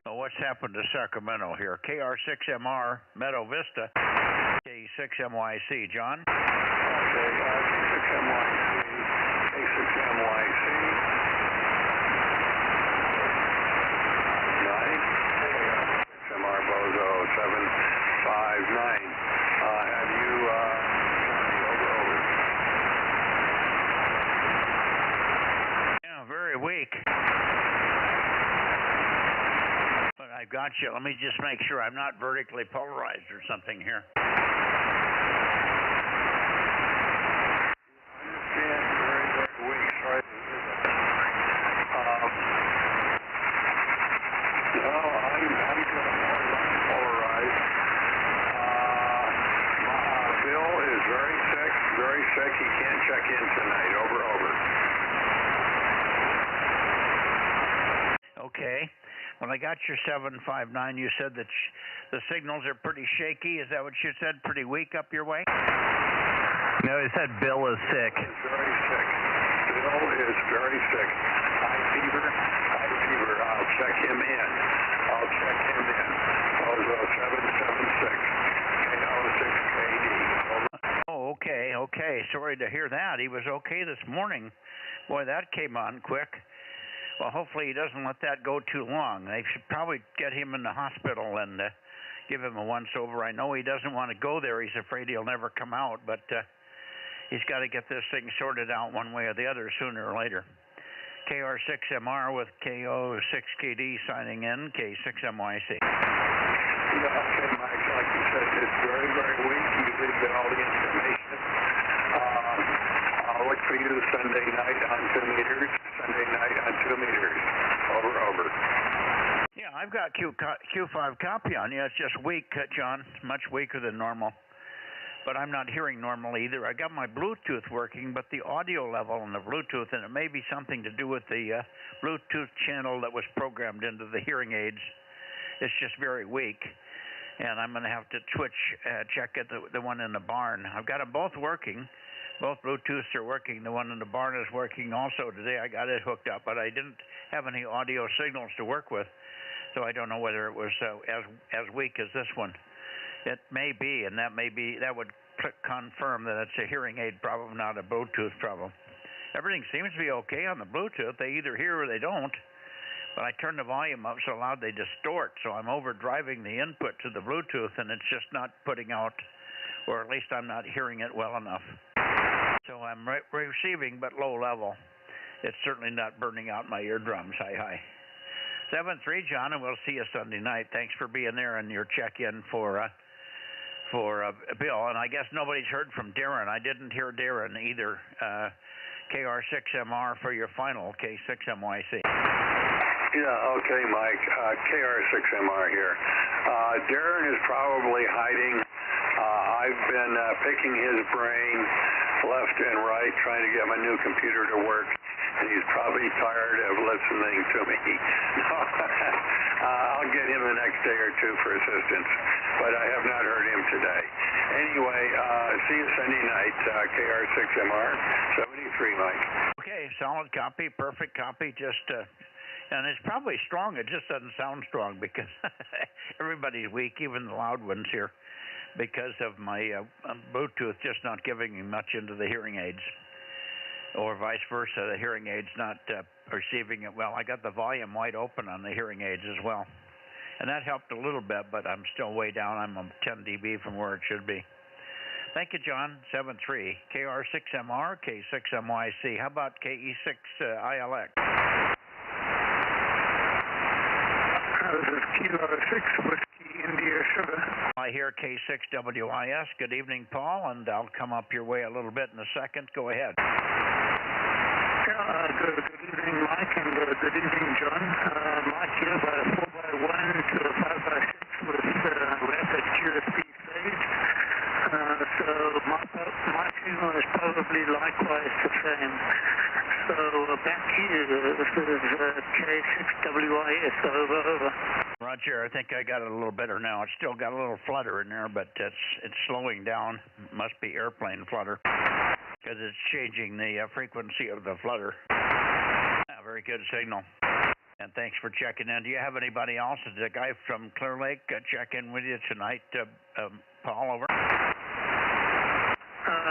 So what's happened to Sacramento here? KR6MR, Meadow Vista, K6MYC. John? Okay, K6MYC, K6MYC. 6MR Bozo 759. Have you, over. Yeah, very weak. But I've got you. Let me just make sure I'm not vertically polarized or something here. Very weak. Sorry. No, I'm polarized. Bill is very sick. He can't check in tonight. Over. Okay. Well, I got your 759. You said that the signals are pretty shaky. Is that what you said? Pretty weak up your way? No, he said Bill is sick. Very sick. Bill is very sick. High fever. I'll check him in. Bozo 776. KO6KD. Oh, okay. Sorry to hear that. He was okay this morning. Boy, that came on quick. Well, hopefully he doesn't let that go too long. They should probably get him in the hospital and give him a once-over. I know he doesn't want to go there. He's afraid he'll never come out, but he's got to get this thing sorted out one way or the other sooner or later. KR6MR with KO6KD signing in, K6MYC. Yeah, okay, Mike, like you said, it's very weak. You did get all the information. I'll look for you Sunday night on 2 meters. Over. Yeah, I've got Q5 copy on you. It's just weak, John. Much weaker than normal. But I'm not hearing normal either. I got my Bluetooth working, but the audio level on the Bluetooth, and it may be something to do with the Bluetooth channel that was programmed into the hearing aids. It's just very weak. And I'm going to have to check at the one in the barn. I've got them both working. Both Bluetooths are working. The one in the barn is working also today. I got it hooked up, but I didn't have any audio signals to work with. So I don't know whether it was as weak as this one. It may be, and that would confirm that it's a hearing aid problem, not a Bluetooth problem. Everything seems to be okay on the Bluetooth. They either hear or they don't. But I turn the volume up so loud they distort, so I'm overdriving the input to the Bluetooth, and it's just not putting out, or at least I'm not hearing it well enough. So I'm receiving, but low level. It's certainly not burning out my eardrums. Hi. 7-3, John, and we'll see you Sunday night. Thanks for being there and your check-in for for Bill, and I guess nobody's heard from Darren. I didn't hear Darren either. KR6MR for your final, K6MYC. Yeah, okay, Mike. KR6MR here. Darren is probably hiding. I've been picking his brain left and right, trying to get my new computer to work, and he's probably tired of listening to me. I'll get him the next day or two for assistance, but I have not heard him today. Anyway, see you Sunday night, KR6MR, 73, Mike. Okay, solid copy, perfect copy, just, and it's probably strong, it just doesn't sound strong because everybody's weak, even the loud ones here, because of my Bluetooth just not giving me much into the hearing aids, or vice versa, the hearing aids not receiving it well. I got the volume wide open on the hearing aids as well, and that helped a little bit, but I'm still way down. I'm 10 dB from where it should be. Thank you, John. 73, KR6MR, K6MYC. How about KE6ILX? This is Kilo 6 Whiskey India Sugar. I hear K6WIS. Good evening, Paul, and I'll come up your way a little bit in a second. Go ahead. Good evening, Mike, and good evening, John. Mike here by a 4x1 to a 5x6 with rapid QSP phase. So my signal is probably likewise the same. So back to you. This is K6WIS. Over. Roger. I think I got it a little better now. It's still got a little flutter in there, but it's slowing down. Must be airplane flutter because it's changing the frequency of the flutter. Very good signal. And thanks for checking in. Do you have anybody else? Is the guy from Clear Lake check in with you tonight? Paul, over.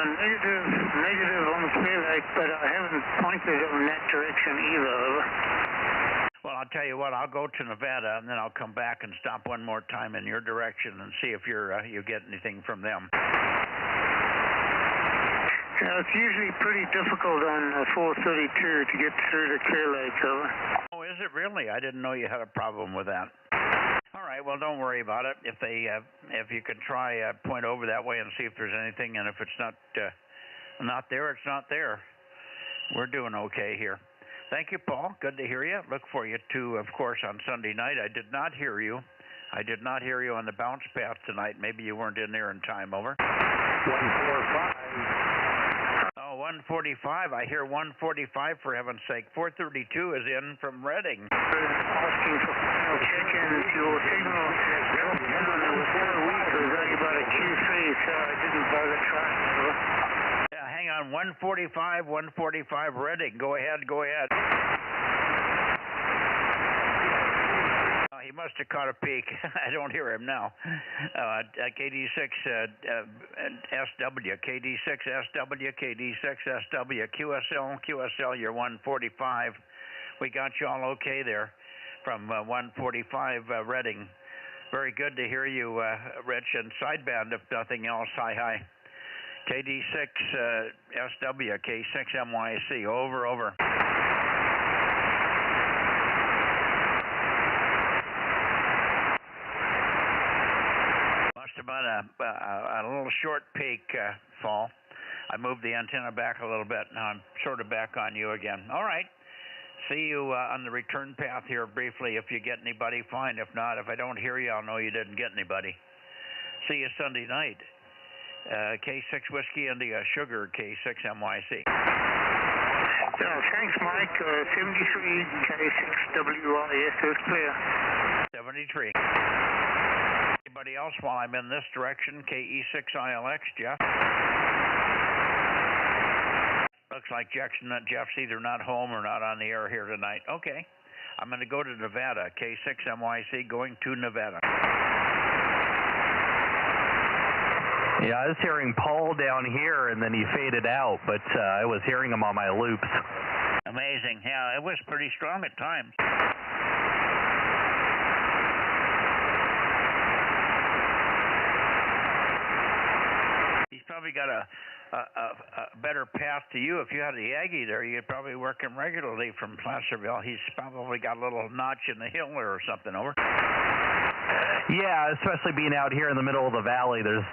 Negative on Clear Lake, but I haven't pointed in that direction either. Over. Well, I'll tell you what. I'll go to Nevada, and then I'll come back and stop one more time in your direction and see if you get anything from them. It's usually pretty difficult on 432 to get through to Clear Lake. Over. Oh, is it really? I didn't know you had a problem with that. All right. Well, don't worry about it. If you can try point over that way and see if there's anything, and if it's not there, it's not there. We're doing okay here. Thank you, Paul. Good to hear you. Look for you too, of course, on Sunday night. I did not hear you. I did not hear you on the bounce path tonight. Maybe you weren't in there in time. Over. 145. Oh, 145. I hear 145 for heaven's sake. 432 is in from Reading. Asking for final check-in. Your signal dropped down. It was so weak. It was only about a Q3, so I didn't bother trying. Yeah, hang on. 145, Reading. Go ahead. He must have caught a peak. I don't hear him now. KD6SW, KD6SW, QSL, you're 145. We got you all okay there from 145 Reading. Very good to hear you, Rich, and sideband if nothing else. Hi. KD6SW, K6MYC, over. About a little short peak fall. I moved the antenna back a little bit. Now I'm sort of back on you again. All right. See you on the return path here briefly. If you get anybody, fine. If not, if I don't hear you, I'll know you didn't get anybody. See you Sunday night. K6 Whiskey India Sugar, K6MYC. Thanks, Mike. 73 K6WIS is clear. 73. Anybody else while I'm in this direction? KE6ILX, Jeff? Looks like Jeff's either not home or not on the air here tonight. Okay. I'm going to go to Nevada. K6MYC going to Nevada. Yeah, I was hearing Paul down here, and then he faded out, but I was hearing him on my loops. Amazing. Yeah, it was pretty strong at times. He's probably got a a better path to you. If you had a Yagi there, you'd probably work him regularly from Placerville. He's probably got a little notch in the hill or something, over. Yeah, especially being out here in the middle of the valley, there's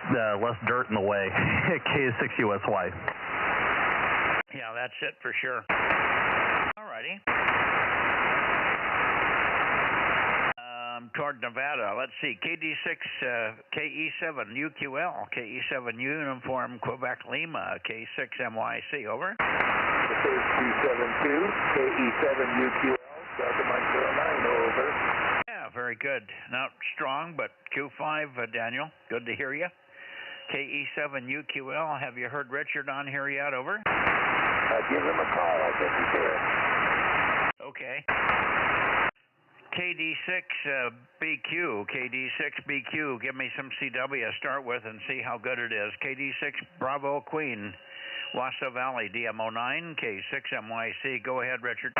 less dirt in the way. K6USY. Yeah, that's it for sure. All righty. Toward Nevada. Let's see. KD6, KE7 UQL, KE7 Uniform Quebec Lima, K6 MYC, over. This is 272, KE7 UQL, South of Mike 09, over. Yeah, very good. Not strong, but Q5, Daniel. Good to hear you. KE7 UQL, have you heard Richard on here yet, over? Give him a call, I guess he's here. Okay. KD6 BQ, KD6 BQ, give me some CW to start with and see how good it is. KD6 Bravo Queen, Wassa Valley, DMO9, K6 MYC. Go ahead, Richard.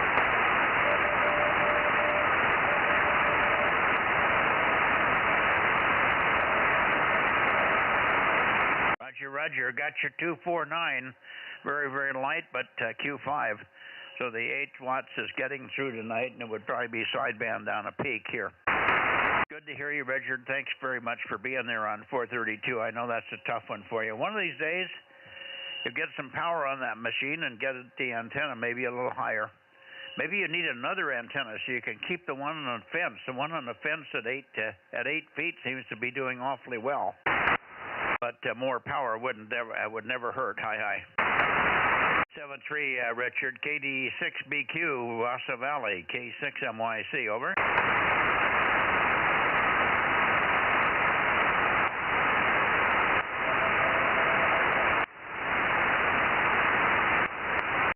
Roger, Roger. Got your 249. Very, very light, but Q5. So the 8 watts is getting through tonight, and it would probably be sideband down a peak here. Good to hear you, Richard. Thanks very much for being there on 432. I know that's a tough one for you. One of these days, you get some power on that machine and get the antenna maybe a little higher. Maybe you need another antenna so you can keep the one on the fence. The one on the fence at 8 feet seems to be doing awfully well. But more power would never hurt. Hi. 73, Richard, KD6BQ, Wassa Valley, K6MYC, over.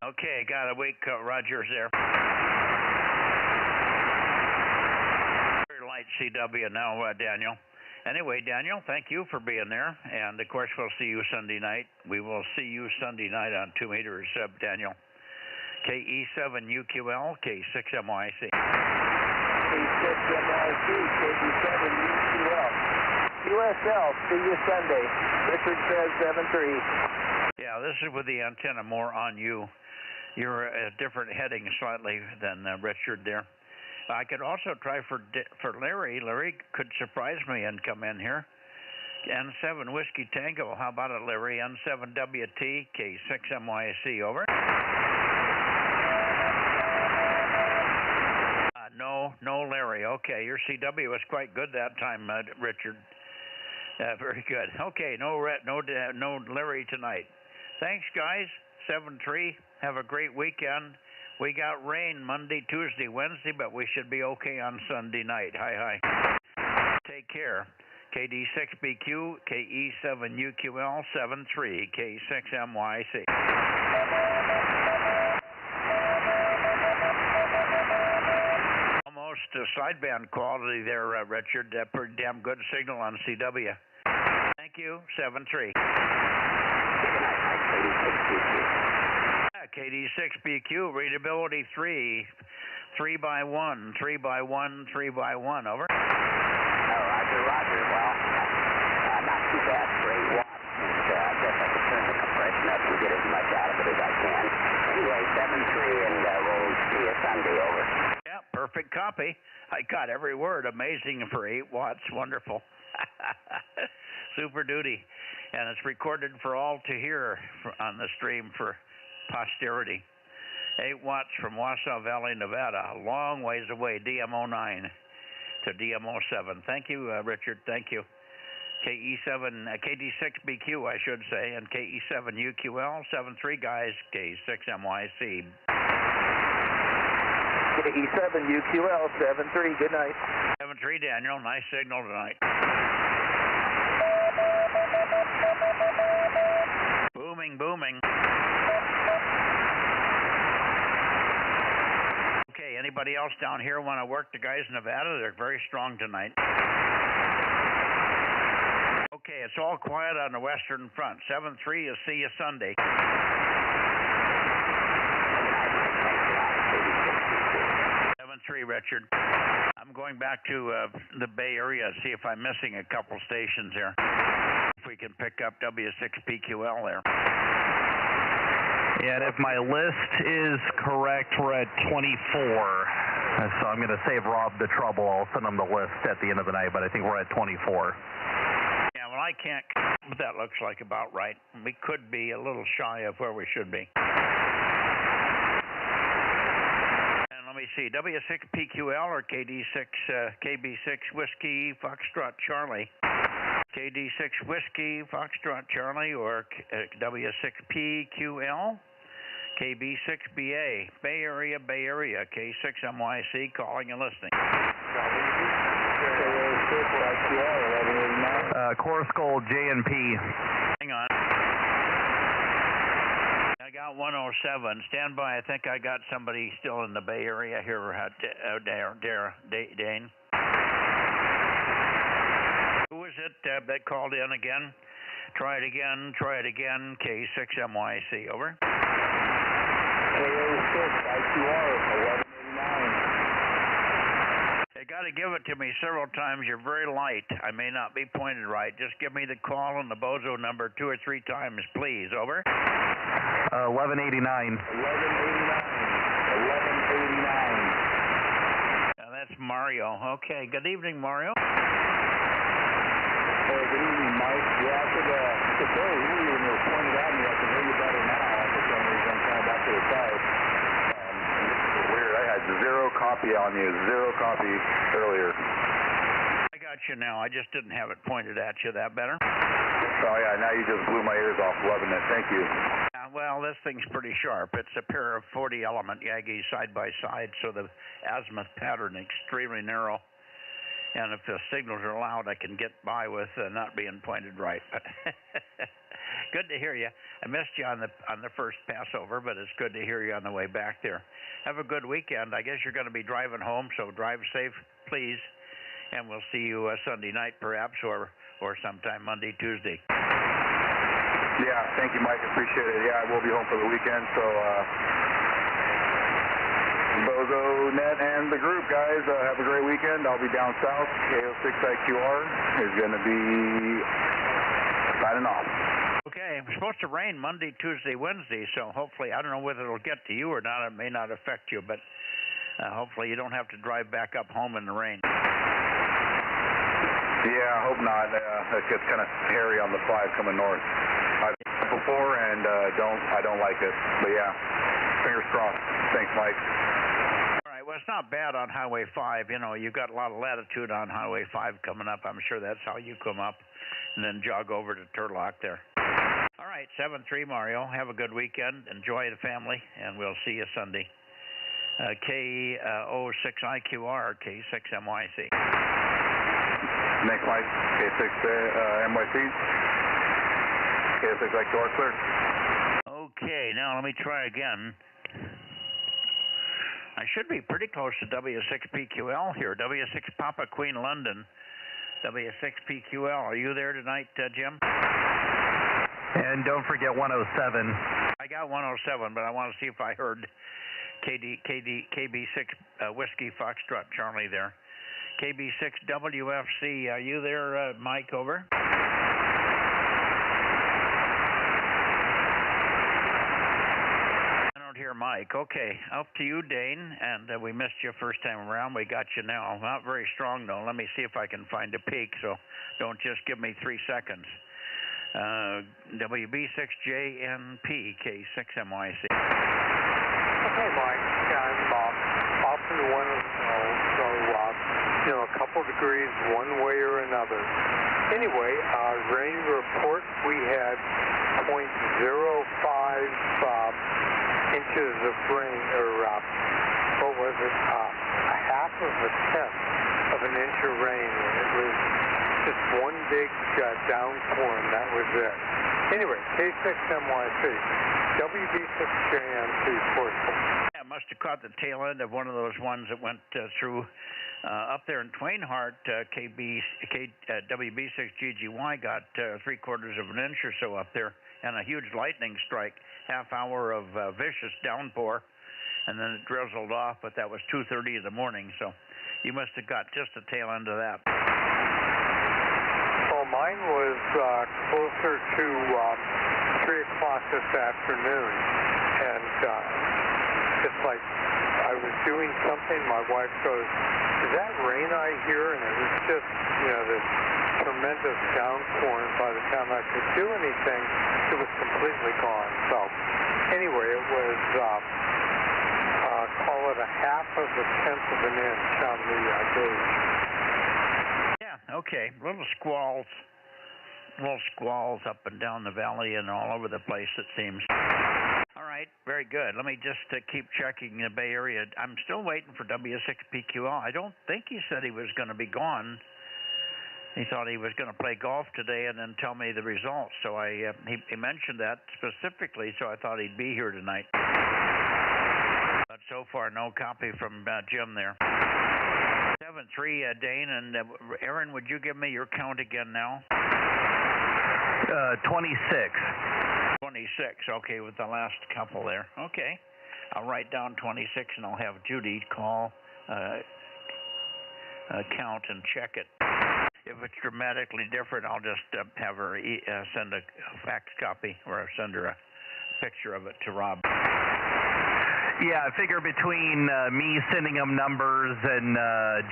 Okay, got a weak Rogers there. Very light CW now, Daniel. Anyway, Daniel, thank you for being there. And, of course, we'll see you Sunday night. We will see you Sunday night on 2 meters, Daniel. KE7 UQL, K6MYC. K6MYC, KE7 UQL. USL, see you Sunday. Richard says 73. Yeah, this is with the antenna more on you. You're a different heading slightly than Richard there. I could also try for Larry. Larry could surprise me and come in here. N7 Whiskey Tango. How about it, Larry? N7 WT, K6MYC, over. No, Larry. Okay, your CW was quite good that time, Richard. Very good. Okay, no Larry tonight. Thanks, guys. 7-3. Have a great weekend. We got rain Monday, Tuesday, Wednesday, but we should be okay on Sunday night. Hi. Take care. KD6BQ, KE7UQL, 73, K6MYC. Almost sideband quality there, Richard. Pretty damn good signal on CW. Thank you. 7-3. KD6BQ, readability 3 by 1, 3 by 1, 3 by 1, over. Roger. Well, not too bad for 8 watts. I guess I can turn the compression up and get as much out of it as I can. Anyway, 7-3, and we'll see you Sunday, over. Yeah, perfect copy. I got every word. Amazing for 8 watts. Wonderful. Super duty. And it's recorded for all to hear on the stream for posterity. 8 watts from Wassa Valley, Nevada, a long ways away, DMO9 to DMO7. Thank you, Richard. Thank you. KD6BQ, I should say, and KE7UQL, 73 guys, K6MYC. KE7UQL, 73, good night. 73, Daniel. Nice signal tonight. Booming. Okay, anybody else down here want to work the guys in Nevada? They're very strong tonight. Okay, it's all quiet on the western front. 7-3, you'll see you Sunday. 7-3, Richard. I'm going back to the Bay Area to see if I'm missing a couple stations there. If we can pick up W6PQL there. Yeah, and if my list is correct, we're at 24. So I'm going to save Rob the trouble. I'll send him the list at the end of the night, but I think we're at 24. Yeah, well, I can't, but that looks like about right. We could be a little shy of where we should be. And let me see, W6PQL or KB6 Whiskey Foxtrot Charlie? KD6 Whiskey Foxtrot Charlie or W6PQL? KB6BA, Bay Area, K6MYC, calling and listening. Course Gold JNP. Hang on. I got 107. Stand by. I think I got somebody still in the Bay Area here. Dane. Who is it that called in again? Try it again. K6MYC, over. KO6, IQR, 1189. You got to give it to me several times. You're very light. I may not be pointed right. Just give me the call and the Bozo number 2 or 3 times, please. Over. 1189. 1189. That's Mario. Okay. Good evening, Mario. Hey, good evening, Mike. Yeah, I could very hear you when you were pointed at me. I can hear you better now for some reason. I'm kind of back to the side. Weird. I had 0 copy on you. 0 copy earlier. I got you now. I just didn't have it pointed at you. That better? Oh, yeah. Now you just blew my ears off. Loving it. Thank you. Well, this thing's pretty sharp. It's a pair of 40-element Yagis side by side, so the azimuth pattern is extremely narrow. And if the signals are loud, I can get by with not being pointed right. But good to hear you. I missed you on the first passover, but it's good to hear you on the way back there. Have a good weekend. I guess you're going to be driving home, so drive safe, please. And we'll see you Sunday night, perhaps, or sometime Monday, Tuesday. Yeah, thank you, Mike. Appreciate it. Yeah, I will be home for the weekend, so Bozo Net and the group, guys, have a great weekend. I'll be down south. KO6IQR is going to be signing off. Okay, it's supposed to rain Monday, Tuesday, Wednesday, so hopefully, I don't know whether it'll get to you or not. It may not affect you, but hopefully you don't have to drive back up home in the rain. Yeah, I hope not. It gets kind of hairy on the 5 coming north. I've done it before, and I don't like it. But yeah, fingers crossed. Thanks, Mike. All right, well, it's not bad on Highway 5. You know, you've got a lot of latitude on Highway 5 coming up. I'm sure that's how you come up and then jog over to Turlock there. All right, 7-3, Mario. Have a good weekend. Enjoy the family, and we'll see you Sunday. KO6IQR, K6MYC. Next, Mike. K6MYC. KO6IQR, clear. Okay, now let me try again. I should be pretty close to W6PQL here. W6 Papa Queen London. W6PQL. Are you there tonight, Jim? And don't forget 107. I got 107, but I want to see if I heard KB6 Whiskey Foxtrot Charlie there. KB6 WFC. Are you there, Mike? Over. Here, Mike. Okay, up to you, Dane. And we missed you first time around. We got you now. Not very strong, though. Let me see if I can find a peak, so don't just give me 3 seconds. WB6JNP, K6MYC. Okay, Mike. I'm off in the one of so, a couple degrees one way or another. Anyway, rain report, we had 0.05 inches of rain, or what was it, a half of a tenth of an inch of rain. It was just one big downpour, and that was it. Anyway, K6MYC, WB6JNP, Course. Yeah, must have caught the tail end of one of those ones that went through up there in Twainhart. WB6GGY got 3/4 of an inch or so up there, and a huge lightning strike. Half hour of vicious downpour, and then it drizzled off, but that was 2:30 in the morning, so you must have got just the tail end of that. Well, mine was closer to 3 o'clock this afternoon, it's like I was doing something. My wife goes, "Is that rain I hear?" And it was just, this tremendous downpour. And by the time I could do anything, it was completely gone. So anyway, it was, call it a half of a tenth of an inch on the gauge. Yeah, okay. Little squalls up and down the valley and all over the place, it seems. All right, very good. Let me just keep checking the Bay Area. I'm still waiting for W6PQL. I don't think he said he was going to be gone. He thought he was going to play golf today and then tell me the results. So he mentioned that specifically, so I thought he'd be here tonight. But so far, no copy from Jim there. 7-3, Dane, and Aaron, would you give me your count again now? 26. 26, okay, with the last couple there. Okay. I'll write down 26, and I'll have Judy call, count, and check it. If it's dramatically different, I'll just have her send a fax copy or send her a picture of it to Rob. Yeah, I figure between me sending him numbers and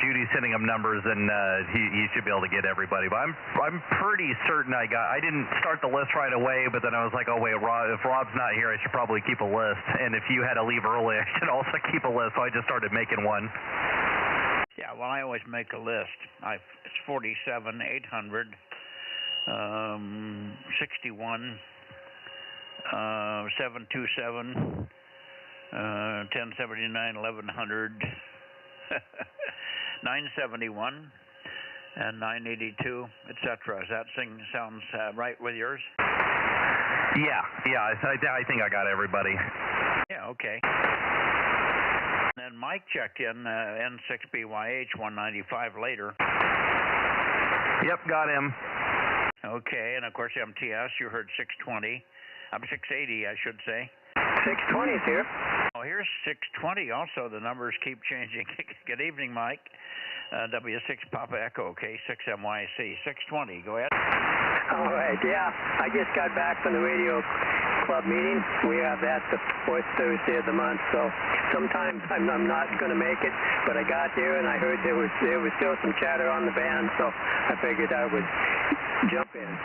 Judy sending him numbers, and he should be able to get everybody. But I'm pretty certain I didn't start the list right away, but then I was like, oh wait, if Rob's not here, I should probably keep a list. And if you had to leave early, I should also keep a list. So I just started making one. Yeah, well, I always make a list. It's 47, 800, 61, 727. 1079, 1100, 971, and 982, etc. Does that sounds right with yours? Yeah. I think I got everybody. Yeah, okay. Then Mike checked in N6BYH 195 later. Yep, got him. Okay, and of course MTS, you heard 620. 680, I should say. 620 is here. Oh, here's 620 also. The numbers keep changing. Good evening, Mike. W6 Papa Echo, K6MYC. 620, go ahead. All right, yeah. I just got back from the radio club meeting. We have that the fourth Thursday of the month, so sometimes I'm not going to make it, but I got there and I heard there was still some chatter on the band, so I figured I would jump in.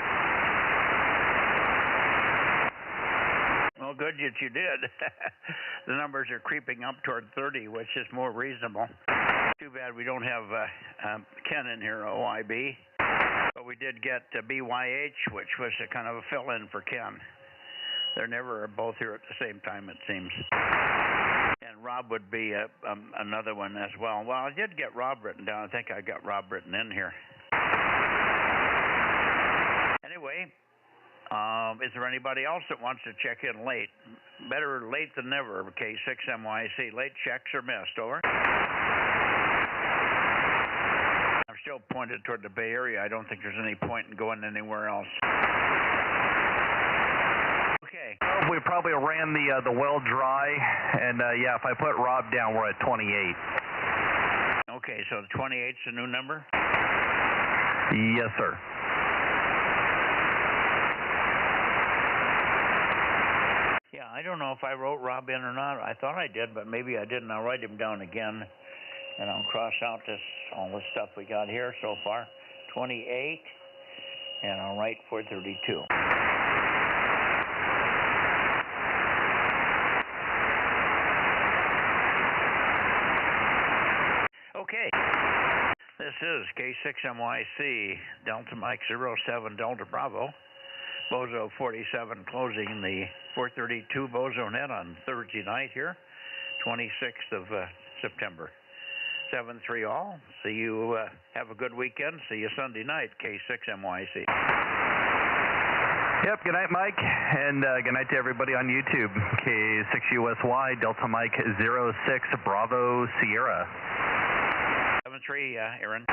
Well, good that you did. The numbers are creeping up toward 30, which is more reasonable. Too bad we don't have Ken in here, OIB. But we did get BYH, which was a kind of a fill-in for Ken. They're never both here at the same time, it seems. And Rob would be another one as well. Well, I did get Rob written down. I think I got Rob written in here. Anyway, is there anybody else that wants to check in late? Better late than never, K6MYC. Late checks are missed, over. I'm still pointed toward the Bay Area. I don't think there's any point in going anywhere else. Okay. We probably ran the well dry, and yeah, if I put Rob down, we're at 28. Okay, so the 28's the new number? Yes, sir. Yeah, I don't know if I wrote Rob in or not. I thought I did, but maybe I didn't. I'll write him down again, and I'll cross out all the stuff we got here so far. 28, and I'll write 432. Okay. This is K6MYC, Delta Mike 07 Delta Bravo. Bozo 47 closing the 432 Bozo Net on Thursday night here, 26th of September. 7-3 all. See you, have a good weekend. See you Sunday night, K6MYC. Yep, good night, Mike, and good night to everybody on YouTube. K6USY, Delta Mike 06 Bravo Sierra. 7-3, Aaron.